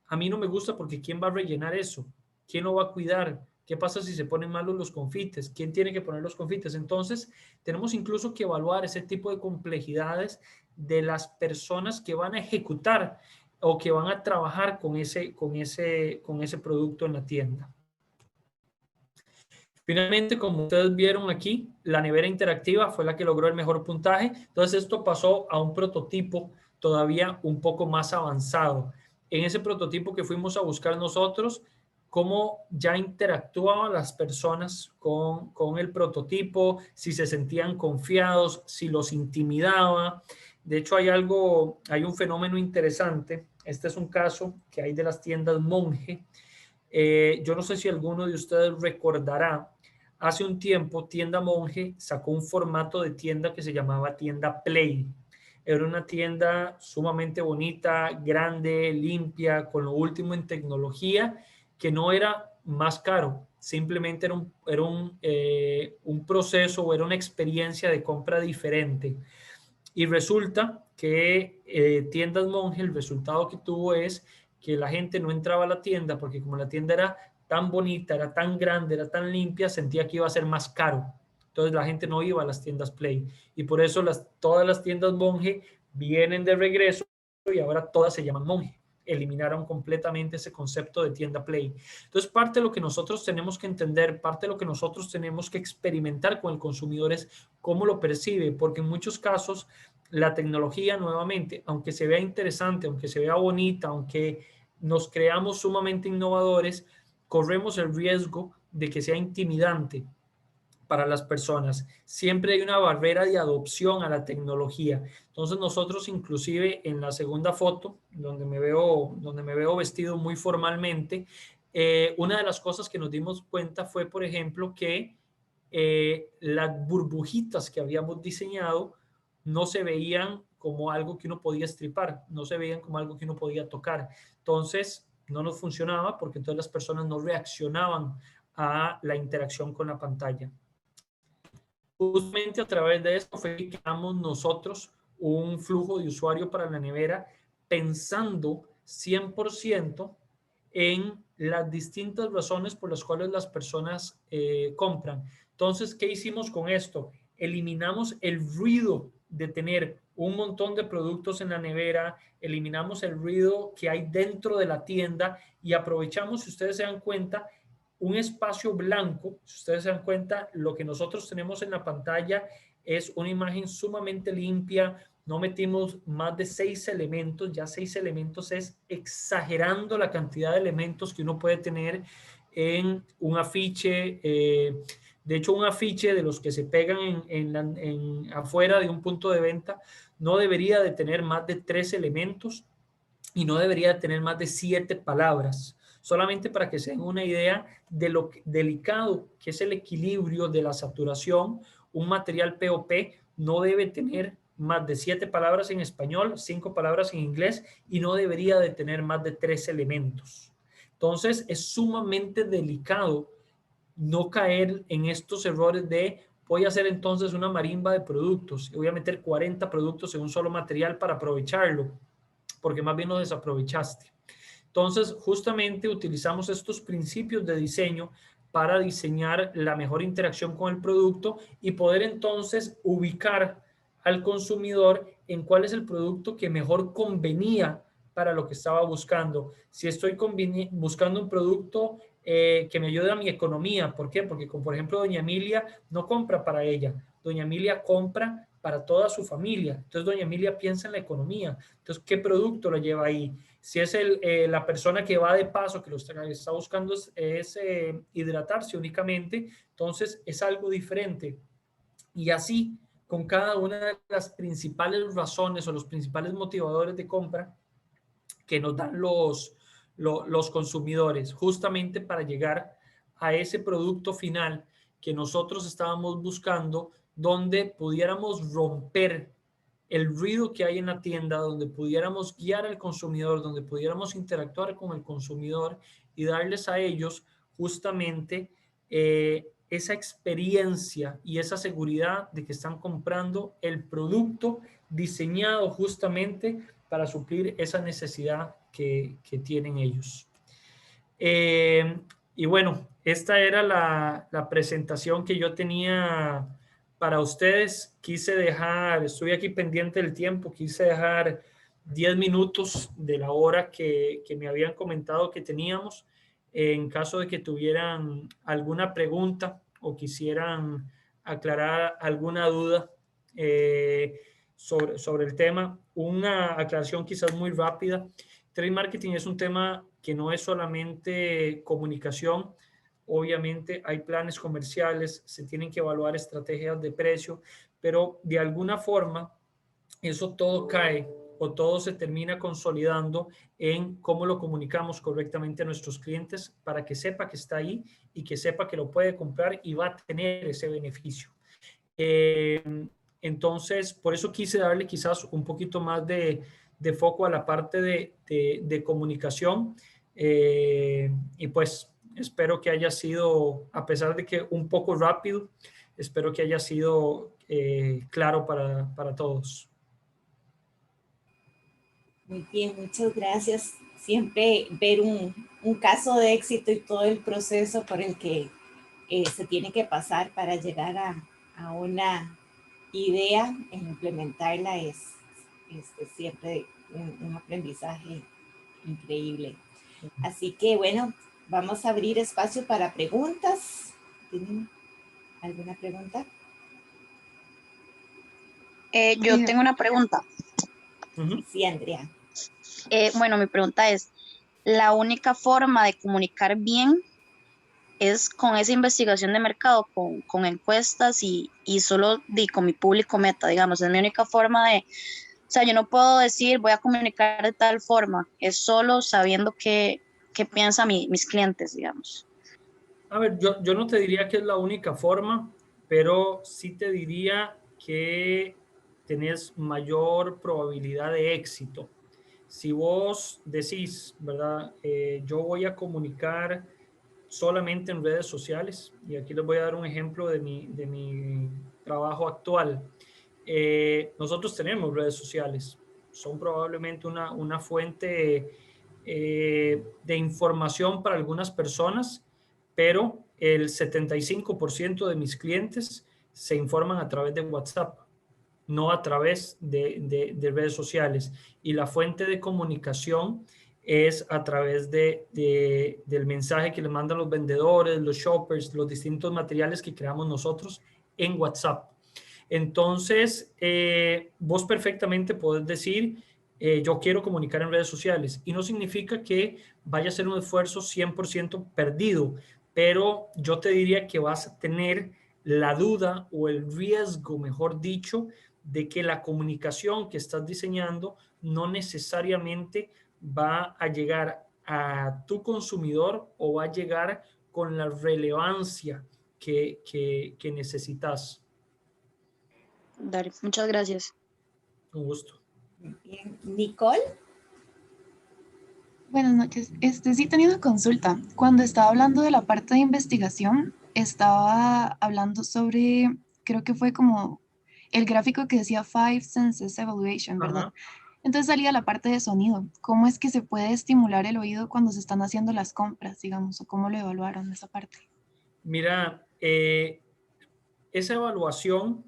a mí no me gusta porque ¿quién va a rellenar eso? ¿Quién lo va a cuidar? ¿Qué pasa si se ponen malos los confites? ¿Quién tiene que poner los confites? Entonces, tenemos incluso que evaluar ese tipo de complejidades de las personas que van a ejecutar o que van a trabajar con ese producto en la tienda. Finalmente, como ustedes vieron aquí, la nevera interactiva fue la que logró el mejor puntaje. Entonces, esto pasó a un prototipo todavía un poco más avanzado. En ese prototipo que fuimos a buscar nosotros, cómo ya interactuaban las personas con el prototipo, si se sentían confiados, si los intimidaba. De hecho, hay un fenómeno interesante. Este es un caso que hay de las tiendas Monge. Yo no sé si alguno de ustedes recordará, hace un tiempo Tienda Monge sacó un formato de tienda que se llamaba Tienda Play. Era una tienda sumamente bonita, grande, limpia, con lo último en tecnología, que no era más caro, simplemente un proceso o era una experiencia de compra diferente. Y resulta que Tiendas Monge, el resultado que tuvo es que la gente no entraba a la tienda porque como la tienda era tan bonita, era tan grande, era tan limpia, sentía que iba a ser más caro. Entonces la gente no iba a las tiendas Play. Y por eso todas las tiendas Monge vienen de regreso y ahora todas se llaman Monge. Eliminaron completamente ese concepto de tienda Play. Entonces, parte de lo que nosotros tenemos que entender, parte de lo que nosotros tenemos que experimentar con el consumidor es cómo lo percibe, porque en muchos casos la tecnología, nuevamente, aunque se vea interesante, aunque se vea bonita, aunque nos creamos sumamente innovadores, corremos el riesgo de que sea intimidante para las personas. Siempre hay una barrera de adopción a la tecnología. Entonces nosotros inclusive en la segunda foto, donde me veo vestido muy formalmente, una de las cosas que nos dimos cuenta fue, por ejemplo, que las burbujitas que habíamos diseñado no se veían como algo que uno podía estripar, no se veían como algo que uno podía tocar. Entonces no nos funcionaba porque entonces las personas no reaccionaban a la interacción con la pantalla. Justamente a través de esto fue que creamos nosotros un flujo de usuario para la nevera pensando 100% en las distintas razones por las cuales las personas compran. Entonces, ¿qué hicimos con esto? Eliminamos el ruido de tener un montón de productos en la nevera, eliminamos el ruido que hay dentro de la tienda y aprovechamos, si ustedes se dan cuenta, un espacio blanco. Si ustedes se dan cuenta, lo que nosotros tenemos en la pantalla es una imagen sumamente limpia. No metimos más de 6 elementos. Ya 6 elementos es exagerando la cantidad de elementos que uno puede tener en un afiche. De hecho, un afiche de los que se pegan afuera de un punto de venta no debería de tener más de 3 elementos y no debería de tener más de 7 palabras. Solamente para que se den una idea de lo delicado que es el equilibrio de la saturación, un material POP no debe tener más de 7 palabras en español, 5 palabras en inglés y no debería de tener más de 3 elementos. Entonces, es sumamente delicado no caer en estos errores de voy a hacer entonces una marimba de productos y voy a meter 40 productos en un solo material para aprovecharlo, porque más bien lo desaprovechaste. Entonces, justamente utilizamos estos principios de diseño para diseñar la mejor interacción con el producto y poder entonces ubicar al consumidor en cuál es el producto que mejor convenía para lo que estaba buscando. Si estoy buscando un producto que me ayude a mi economía, ¿por qué? Porque, como por ejemplo, doña Emilia no compra para ella, doña Emilia compra para toda su familia. Entonces, doña Emilia piensa en la economía. Entonces, ¿qué producto lo lleva ahí? Si es la persona que va de paso, que lo está buscando es hidratarse únicamente, entonces es algo diferente. Y así, con cada una de las principales razones o los principales motivadores de compra que nos dan los consumidores, justamente para llegar a ese producto final que nosotros estábamos buscando, donde pudiéramos romper el ruido que hay en la tienda, donde pudiéramos guiar al consumidor, donde pudiéramos interactuar con el consumidor y darles a ellos justamente esa experiencia y esa seguridad de que están comprando el producto diseñado justamente para suplir esa necesidad que tienen ellos. Y bueno, esta era la presentación que yo tenía para ustedes. Quise dejar, estoy aquí pendiente del tiempo, quise dejar 10 minutos de la hora que me habían comentado que teníamos, en caso de que tuvieran alguna pregunta o quisieran aclarar alguna duda sobre el tema. Una aclaración quizás muy rápida. Trade marketing es un tema que no es solamente comunicación. Obviamente hay planes comerciales, se tienen que evaluar estrategias de precio, pero de alguna forma eso todo cae o todo se termina consolidando en cómo lo comunicamos correctamente a nuestros clientes para que sepa que está ahí y que sepa que lo puede comprar y va a tener ese beneficio. Entonces, por eso quise darle quizás un poquito más de foco a la parte de comunicación. Y pues Espero que haya sido, a pesar de que un poco rápido, espero que haya sido claro para todos. Muy bien, muchas gracias. Siempre ver un caso de éxito y todo el proceso por el que se tiene que pasar para llegar a una idea e implementarla es siempre un aprendizaje increíble. Así que bueno, vamos a abrir espacio para preguntas. ¿Tienen alguna pregunta? Yo tengo una pregunta. Sí, Andrea. Bueno, mi pregunta es, ¿la única forma de comunicar bien es con esa investigación de mercado, con encuestas y solo con mi público meta, digamos? Es mi única forma de, o sea, yo no puedo decir voy a comunicar de tal forma, es solo sabiendo qué piensan mis clientes, digamos. A ver, yo no te diría que es la única forma, pero sí te diría que tenés mayor probabilidad de éxito. Si vos decís, ¿verdad? Yo voy a comunicar solamente en redes sociales, y aquí les voy a dar un ejemplo de mi trabajo actual. Nosotros tenemos redes sociales, son probablemente una fuente de información para algunas personas, pero el 75% de mis clientes se informan a través de WhatsApp, no a través de redes sociales. Y la fuente de comunicación es a través del mensaje que le mandan los vendedores, los shoppers, los distintos materiales que creamos nosotros en WhatsApp. Entonces, vos perfectamente podés decir, yo quiero comunicar en redes sociales, y no significa que vaya a ser un esfuerzo 100% perdido, pero yo te diría que vas a tener la duda o el riesgo, mejor dicho, de que la comunicación que estás diseñando no necesariamente va a llegar a tu consumidor o va a llegar con la relevancia que necesitas. Dale, muchas gracias. Un gusto. Bien. Nicole. Buenas noches. Sí tenía una consulta. Cuando estaba hablando de la parte de investigación, estaba hablando sobre, creo que fue como el gráfico que decía Five Senses Evaluation, ¿verdad? Ajá. Entonces salía la parte de sonido. ¿Cómo es que se puede estimular el oído cuando se están haciendo las compras, digamos, o cómo lo evaluaron esa parte? Mira, esa evaluación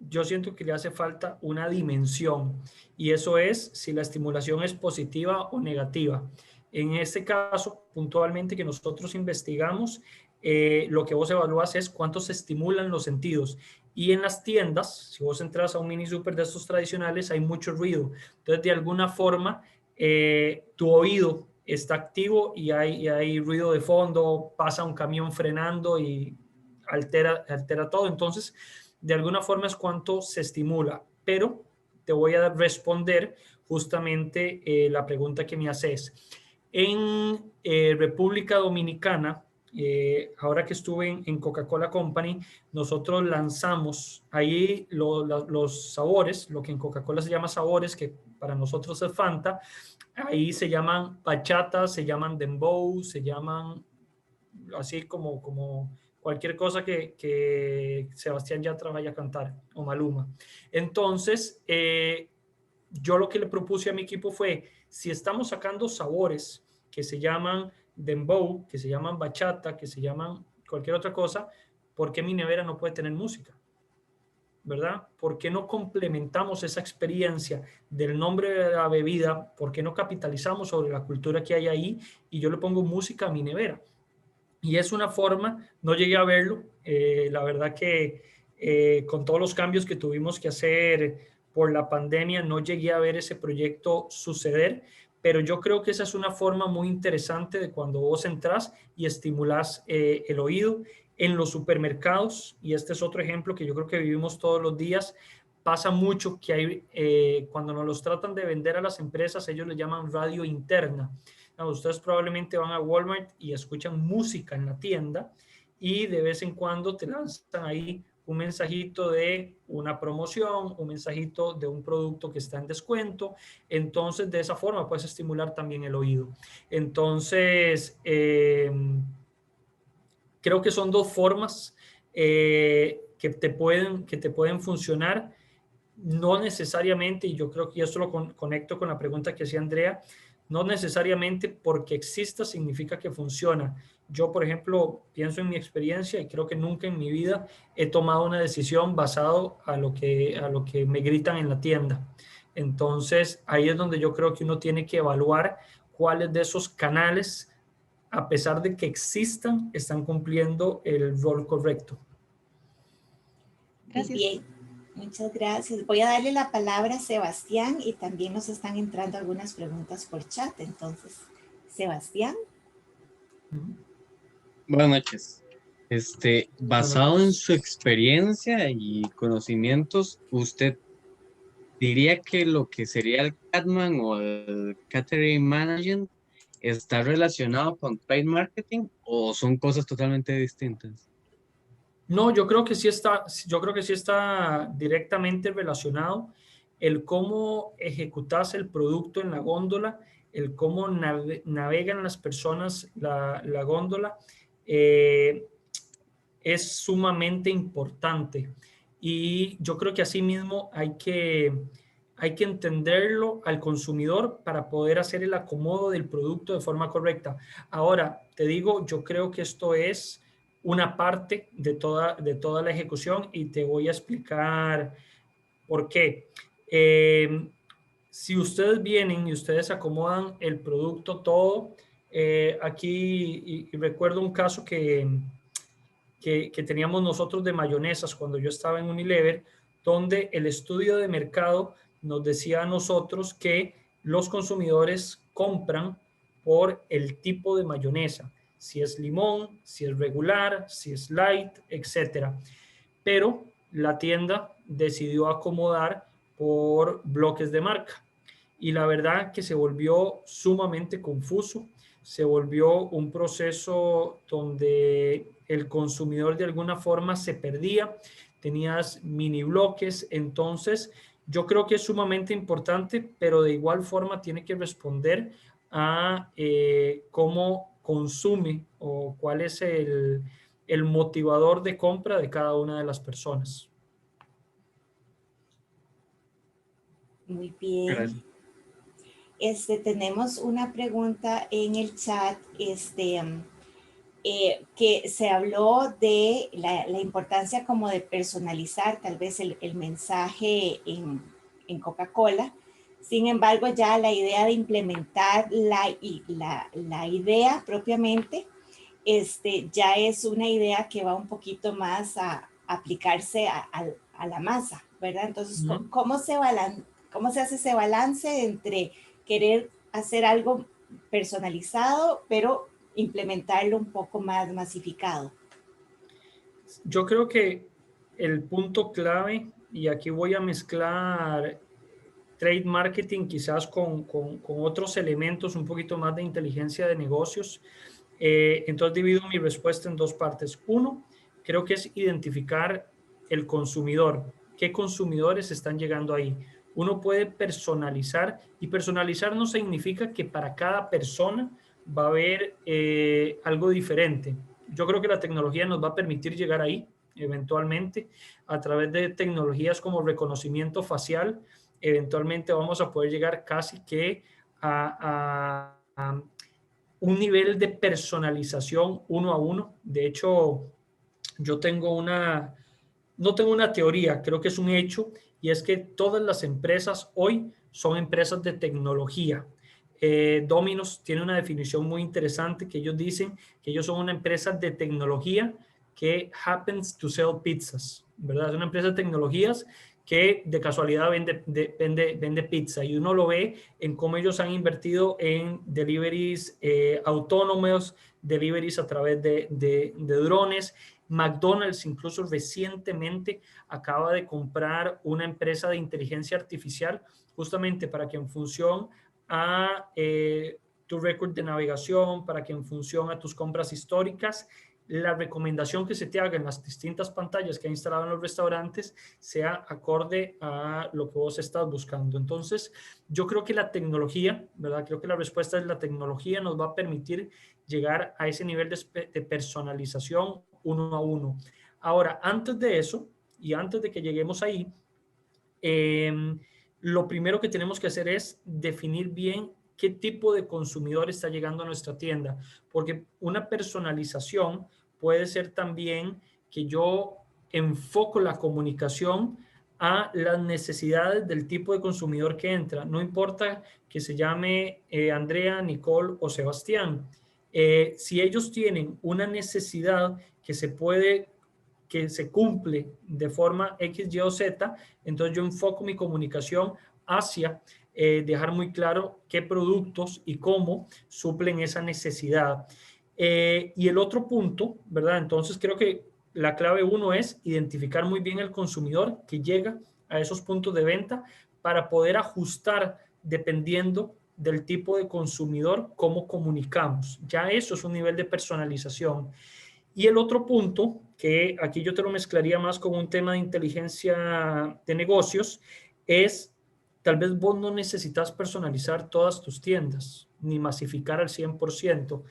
yo siento que le hace falta una dimensión, y eso es si la estimulación es positiva o negativa. En este caso, puntualmente que nosotros investigamos, lo que vos evalúas es cuánto se estimulan los sentidos. Y en las tiendas, si vos entras a un mini super de estos tradicionales, hay mucho ruido. Entonces, de alguna forma, tu oído está activo y hay ruido de fondo, pasa un camión frenando y altera todo. Entonces, de alguna forma es cuánto se estimula, pero te voy a responder justamente la pregunta que me haces. En República Dominicana, ahora que estuve en Coca-Cola Company, nosotros lanzamos ahí los sabores, lo que en Coca-Cola se llama sabores, que para nosotros es Fanta. Ahí se llaman bachata, se llaman dembow, se llaman así como cualquier cosa que Sebastián Yatra vaya a cantar, o Maluma. Entonces, yo lo que le propuse a mi equipo fue, si estamos sacando sabores que se llaman dembow, que se llaman bachata, que se llaman cualquier otra cosa, ¿por qué mi nevera no puede tener música? ¿Verdad? ¿Por qué no complementamos esa experiencia del nombre de la bebida? ¿Por qué no capitalizamos sobre la cultura que hay ahí y yo le pongo música a mi nevera? Y es una forma, no llegué a verlo, la verdad que con todos los cambios que tuvimos que hacer por la pandemia, no llegué a ver ese proyecto suceder, pero yo creo que esa es una forma muy interesante de cuando vos entras y estimulas el oído. En los supermercados, y este es otro ejemplo que yo creo que vivimos todos los días, pasa mucho que hay, cuando nos los tratan de vender a las empresas, ellos le llaman radio interna. Ustedes probablemente van a Walmart y escuchan música en la tienda, y de vez en cuando te lanzan ahí un mensajito de una promoción, un mensajito de un producto que está en descuento. Entonces, de esa forma puedes estimular también el oído. Entonces, Creo que son dos formas que te pueden funcionar. No necesariamente, y yo creo que esto lo conecto con la pregunta que hacía Andrea, no necesariamente porque exista significa que funciona. Yo, por ejemplo, pienso en mi experiencia y creo que nunca en mi vida he tomado una decisión basado a lo que me gritan en la tienda. Entonces, ahí es donde yo creo que uno tiene que evaluar cuáles de esos canales, a pesar de que existan, están cumpliendo el rol correcto. Muy Gracias. bien, muchas gracias. Voy a darle la palabra a Sebastián y también nos están entrando algunas preguntas por chat. Entonces, Sebastián. Buenas noches. Basado en su experiencia y conocimientos, ¿usted diría que lo que sería el Catman o el Category Management está relacionado con trade marketing o son cosas totalmente distintas? No, yo creo que sí está directamente relacionado. El cómo ejecutas el producto en la góndola, el cómo navegan las personas la góndola, es sumamente importante. Y yo creo que asimismo hay que entenderlo al consumidor para poder hacer el acomodo del producto de forma correcta. Ahora, te digo, yo creo que esto es una parte de toda la ejecución y te voy a explicar por qué. Si ustedes vienen y ustedes acomodan el producto todo, aquí y recuerdo un caso que teníamos nosotros de mayonesas cuando yo estaba en Unilever, donde el estudio de mercado nos decía a nosotros que los consumidores compran por el tipo de mayonesa, si es limón, si es regular, si es light, etcétera. Pero la tienda decidió acomodar por bloques de marca y la verdad que se volvió sumamente confuso, se volvió un proceso donde el consumidor de alguna forma se perdía, tenías mini bloques, entonces yo creo que es sumamente importante, pero de igual forma tiene que responder a cómo consume o cuál es el motivador de compra de cada una de las personas. Muy bien. Gracias. Tenemos una pregunta en el chat, que se habló de la importancia como de personalizar tal vez el mensaje en Coca-Cola. Sin embargo, ya la idea de implementar la idea propiamente, ya es una idea que va un poquito más a aplicarse a la masa, ¿verdad? Entonces, ¿cómo se hace ese balance entre querer hacer algo personalizado, pero implementarlo un poco más masificado? Yo creo que el punto clave, y aquí voy a mezclar trade marketing quizás con otros elementos, un poquito más de inteligencia de negocios. Entonces divido mi respuesta en dos partes. Uno, creo que es identificar el consumidor. ¿Qué consumidores están llegando ahí? Uno puede personalizar, y personalizar no significa que para cada persona va a haber algo diferente. Yo creo que la tecnología nos va a permitir llegar ahí eventualmente a través de tecnologías como reconocimiento facial. Eventualmente vamos a poder llegar casi que a un nivel de personalización uno a uno. De hecho, yo no tengo una teoría, creo que es un hecho, y es que todas las empresas hoy son empresas de tecnología. Domino's tiene una definición muy interesante que ellos dicen que ellos son una empresa de tecnología que happens to sell pizzas, ¿verdad? Es una empresa de tecnologías que de casualidad vende pizza, y uno lo ve en cómo ellos han invertido en deliveries autónomos, deliveries a través de drones. McDonald's incluso recientemente acaba de comprar una empresa de inteligencia artificial justamente para que en función a tu récord de navegación, para que en función a tus compras históricas, la recomendación que se te haga en las distintas pantallas que ha instalado en los restaurantes sea acorde a lo que vos estás buscando. Entonces, yo creo que la tecnología, ¿verdad? Creo que la respuesta es la tecnología nos va a permitir llegar a ese nivel de personalización uno a uno. Ahora, antes de eso, y antes de que lleguemos ahí, lo primero que tenemos que hacer es definir bien qué tipo de consumidor está llegando a nuestra tienda, porque una personalización puede ser también que yo enfoco la comunicación a las necesidades del tipo de consumidor que entra. No importa que se llame Andrea, Nicole o Sebastián. Si ellos tienen una necesidad que se cumple de forma X, Y o Z, entonces yo enfoco mi comunicación hacia dejar muy claro qué productos y cómo suplen esa necesidad. Y el otro punto, ¿verdad? Entonces creo que la clave uno es identificar muy bien el consumidor que llega a esos puntos de venta para poder ajustar dependiendo del tipo de consumidor cómo comunicamos. Ya eso es un nivel de personalización. Y el otro punto, que aquí yo te lo mezclaría más con un tema de inteligencia de negocios, es tal vez vos no necesitas personalizar todas tus tiendas, ni masificar al 100%.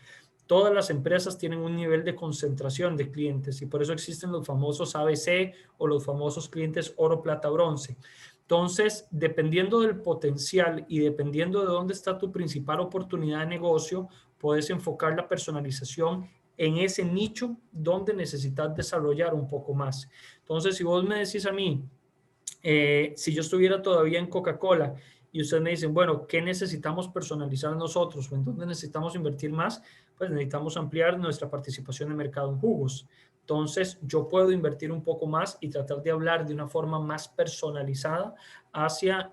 Todas las empresas tienen un nivel de concentración de clientes y por eso existen los famosos ABC o los famosos clientes oro, plata, bronce. Entonces, dependiendo del potencial y dependiendo de dónde está tu principal oportunidad de negocio, puedes enfocar la personalización en ese nicho donde necesitas desarrollar un poco más. Entonces, si vos me decís a mí, si yo estuviera todavía en Coca-Cola y ustedes me dicen, bueno, ¿qué necesitamos personalizar nosotros o en dónde necesitamos invertir más? Pues necesitamos ampliar nuestra participación en mercado en jugos. Entonces, yo puedo invertir un poco más y tratar de hablar de una forma más personalizada hacia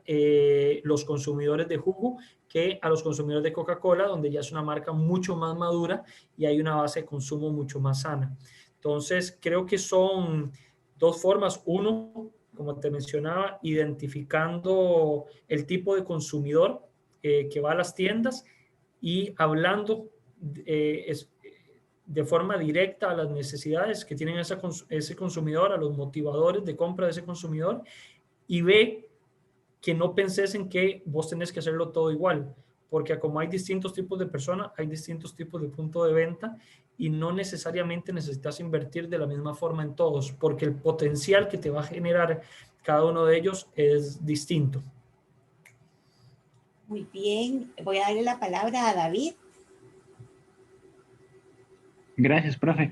los consumidores de jugo que a los consumidores de Coca-Cola, donde ya es una marca mucho más madura y hay una base de consumo mucho más sana. Entonces, creo que son dos formas. Uno, como te mencionaba, identificando el tipo de consumidor que va a las tiendas y hablando de forma directa a las necesidades que tienen ese consumidor, a los motivadores de compra de ese consumidor, y ve que no penses en que vos tenés que hacerlo todo igual, porque como hay distintos tipos de personas, hay distintos tipos de punto de venta y no necesariamente necesitas invertir de la misma forma en todos, porque el potencial que te va a generar cada uno de ellos es distinto. Muy bien, voy a darle la palabra a David. Gracias, profe.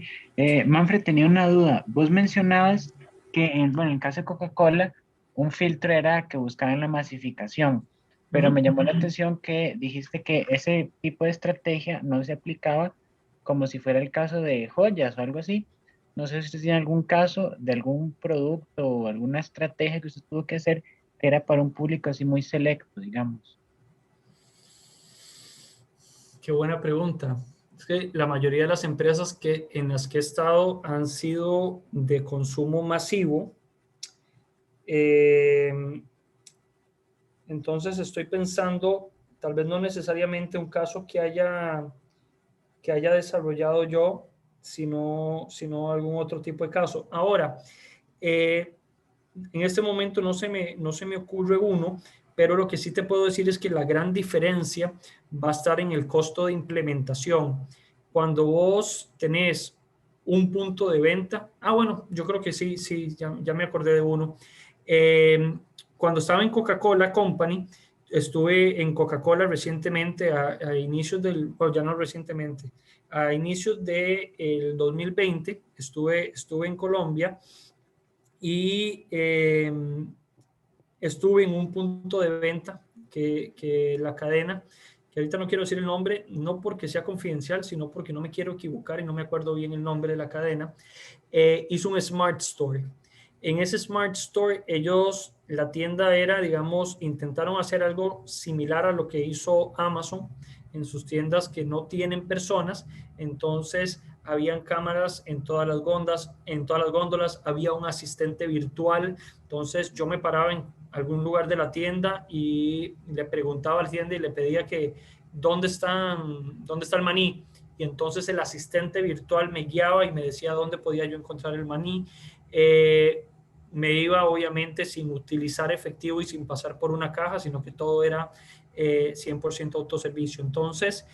Manfred, tenía una duda. Vos mencionabas que, en el caso de Coca-Cola, un filtro era que buscaban la masificación, pero me llamó la atención que dijiste que ese tipo de estrategia no se aplicaba como si fuera el caso de joyas o algo así. No sé si usted tiene algún caso de algún producto o alguna estrategia que usted tuvo que hacer que era para un público así muy selecto, digamos. Qué buena pregunta. Es que la mayoría de las empresas en las que he estado han sido de consumo masivo. Entonces estoy pensando, tal vez no necesariamente un caso que haya desarrollado yo, sino algún otro tipo de caso. Ahora, en este momento no se me ocurre uno, pero lo que sí te puedo decir es que la gran diferencia va a estar en el costo de implementación. Cuando vos tenés un punto de venta, bueno, yo creo que sí, ya me acordé de uno. Cuando estaba en Coca-Cola Company, estuve en Coca-Cola recientemente, a inicios bueno, ya no recientemente, a inicios del 2020, estuve en Colombia y estuve en un punto de venta que la cadena, que ahorita no quiero decir el nombre, no porque sea confidencial, sino porque no me quiero equivocar y no me acuerdo bien el nombre de la cadena, hizo un Smart Store. En ese Smart Store, la tienda era, digamos, intentaron hacer algo similar a lo que hizo Amazon en sus tiendas que no tienen personas. Entonces, habían cámaras en todas las góndolas, había un asistente virtual. Entonces, yo me paraba en algún lugar de la tienda y le preguntaba al tienda y le pedía que ¿dónde está el maní? Y entonces el asistente virtual me guiaba y me decía dónde podía yo encontrar el maní. Me iba obviamente sin utilizar efectivo y sin pasar por una caja, sino que todo era 100% autoservicio. Entonces,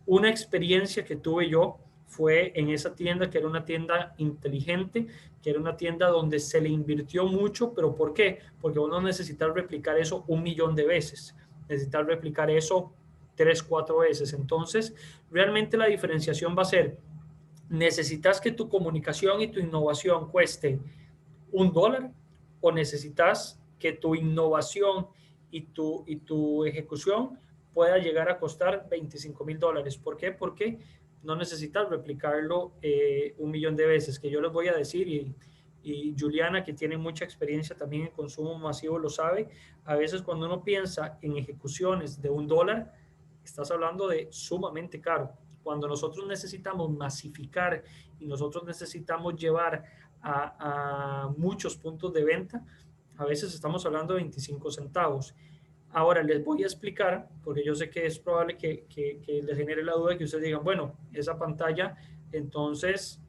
Una experiencia que tuve yo fue en esa tienda, que era una tienda inteligente, que era una tienda donde se le invirtió mucho, pero ¿por qué? Porque uno necesita replicar eso 1.000.000 de veces, necesita replicar eso 3, 4 veces. Entonces, realmente la diferenciación va a ser, ¿necesitas que tu comunicación y tu innovación cueste $1 o necesitas que tu innovación y tu ejecución pueda llegar a costar $25.000? ¿Por qué? Porque no necesitas replicarlo 1.000.000 de veces, que yo les voy a decir, y Juliana, que tiene mucha experiencia también en consumo masivo, lo sabe. A veces cuando uno piensa en ejecuciones de $1, estás hablando de sumamente caro. Cuando nosotros necesitamos masificar y nosotros necesitamos llevar a muchos puntos de venta, a veces estamos hablando de 25 centavos. Ahora les voy a explicar, porque yo sé que es probable que les genere la duda, que ustedes digan, bueno, esa pantalla entonces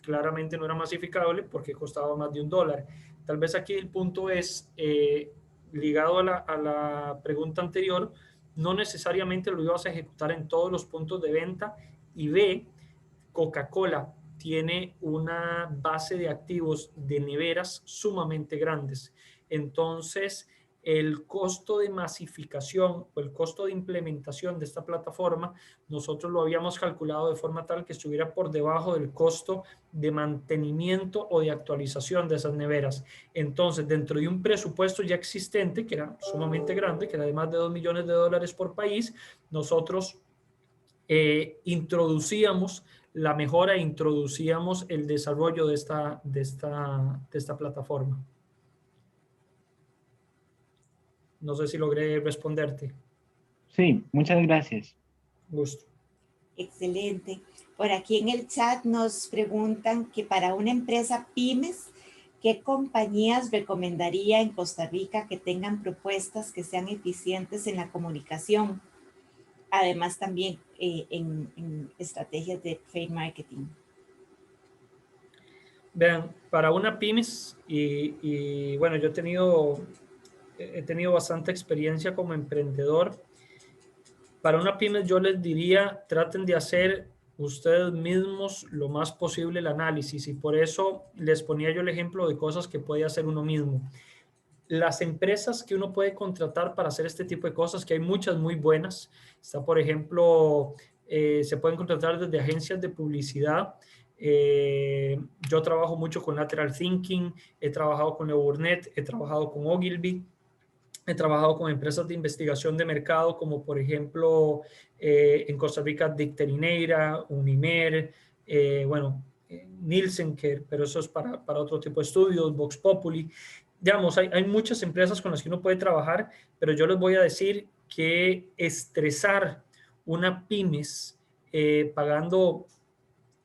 claramente no era masificable porque costaba más de $1. Tal vez aquí el punto es, ligado a la pregunta anterior, no necesariamente lo ibas a ejecutar en todos los puntos de venta. Y B, Coca-Cola tiene una base de activos de neveras sumamente grandes. Entonces, el costo de masificación o el costo de implementación de esta plataforma, nosotros lo habíamos calculado de forma tal que estuviera por debajo del costo de mantenimiento o de actualización de esas neveras. Entonces, dentro de un presupuesto ya existente, que era sumamente grande, que era de más de $2 millones por país, nosotros introducíamos la mejora, introducíamos el desarrollo de esta plataforma. No sé si logré responderte. Sí, muchas gracias. Gusto. Excelente. Por aquí en el chat nos preguntan que para una empresa pymes, ¿qué compañías recomendaría en Costa Rica que tengan propuestas que sean eficientes en la comunicación? Además también en estrategias de trade marketing. Vean, para una pymes, y bueno, yo he tenido bastante experiencia como emprendedor. Para una pyme yo les diría, traten de hacer ustedes mismos lo más posible el análisis, y por eso les ponía yo el ejemplo de cosas que puede hacer uno mismo. Las empresas que uno puede contratar para hacer este tipo de cosas, que hay muchas muy buenas. Está, por ejemplo, se pueden contratar desde agencias de publicidad. Yo trabajo mucho con Lateral Thinking, he trabajado con Leoburnet, he trabajado con Ogilvy, he trabajado con empresas de investigación de mercado, como por ejemplo en Costa Rica Dicterineira, Unimer, Nielsen, pero eso es para otro tipo de estudios, Vox Populi. Digamos, hay muchas empresas con las que uno puede trabajar, pero yo les voy a decir que estresar una pymes pagando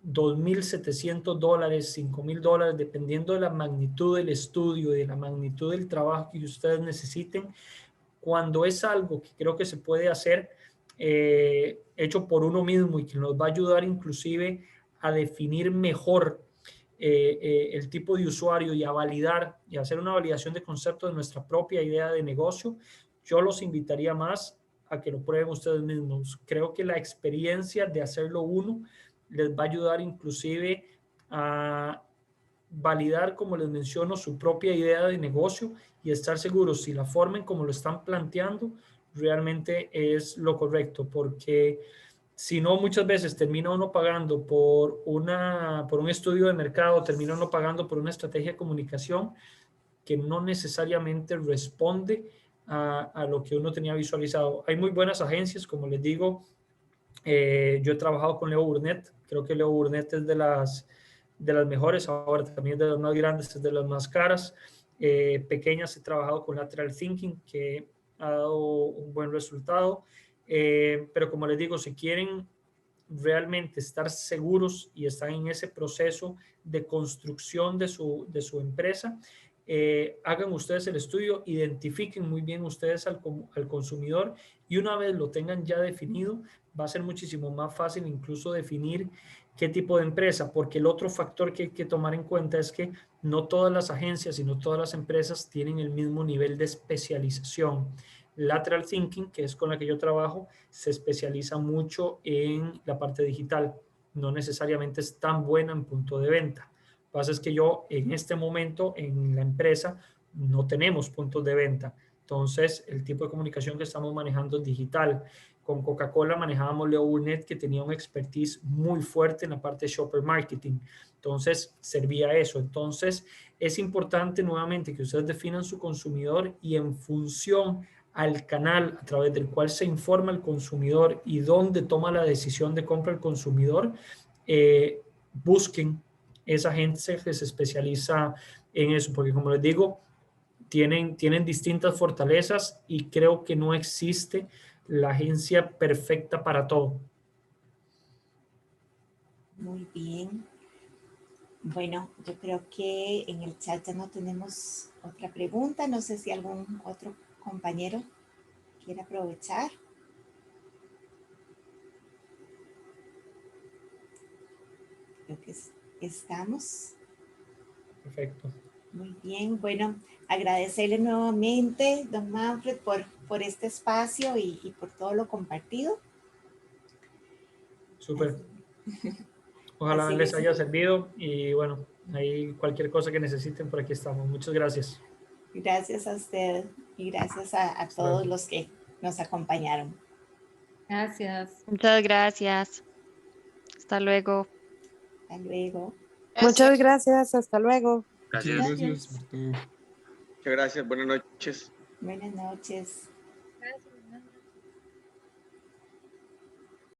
$2.700, $5.000, dependiendo de la magnitud del estudio y de la magnitud del trabajo que ustedes necesiten, cuando es algo que creo que se puede hacer hecho por uno mismo y que nos va a ayudar inclusive a definir mejor el tipo de usuario y a validar y hacer una validación de concepto de nuestra propia idea de negocio, yo los invitaría más a que lo prueben ustedes mismos. Creo que la experiencia de hacerlo uno les va a ayudar inclusive a validar, como les menciono, su propia idea de negocio y estar seguros si la forma en como lo están planteando realmente es lo correcto, porque si no, muchas veces termina uno pagando por un estudio de mercado, termina uno pagando por una estrategia de comunicación que no necesariamente responde a lo que uno tenía visualizado. Hay muy buenas agencias, como les digo. Yo he trabajado con Leo Burnett, creo que Leo Burnett es de las mejores, ahora también de las más grandes, es de las más caras. Pequeñas he trabajado con Lateral Thinking, que ha dado un buen resultado. Pero como les digo, si quieren realmente estar seguros y están en ese proceso de construcción de su empresa, hagan ustedes el estudio, identifiquen muy bien ustedes al consumidor, y una vez lo tengan ya definido, va a ser muchísimo más fácil incluso definir qué tipo de empresa, porque el otro factor que hay que tomar en cuenta es que no todas las agencias y no todas las empresas tienen el mismo nivel de especialización. Lateral Thinking, que es con la que yo trabajo, se especializa mucho en la parte digital. No necesariamente es tan buena en punto de venta. Lo que pasa es que yo en este momento en la empresa no tenemos puntos de venta. Entonces, el tipo de comunicación que estamos manejando es digital. Con Coca-Cola manejábamos Leo Burnett, que tenía un expertise muy fuerte en la parte de shopper marketing. Entonces, servía eso. Entonces, es importante nuevamente que ustedes definan su consumidor y en función al canal a través del cual se informa el consumidor y dónde toma la decisión de compra el consumidor, busquen esa gente que se especializa en eso, porque como les digo, tienen distintas fortalezas y creo que no existe la agencia perfecta para todo. Muy bien. Bueno, yo creo que en el chat ya no tenemos otra pregunta. No sé si algún otro compañero quiere aprovechar. Creo que estamos. Perfecto. Muy bien. Bueno, agradecerle nuevamente, don Manfred, por este espacio y por todo lo compartido. Súper. Ojalá Así les es. haya servido y bueno, ahí cualquier cosa que necesiten, por aquí estamos. Muchas gracias. Gracias a usted y gracias a todos los que nos acompañaron. Gracias. Muchas gracias. Hasta luego. Hasta luego. Muchas gracias, hasta luego. Gracias. Gracias. Muchas gracias. Buenas noches. Buenas noches.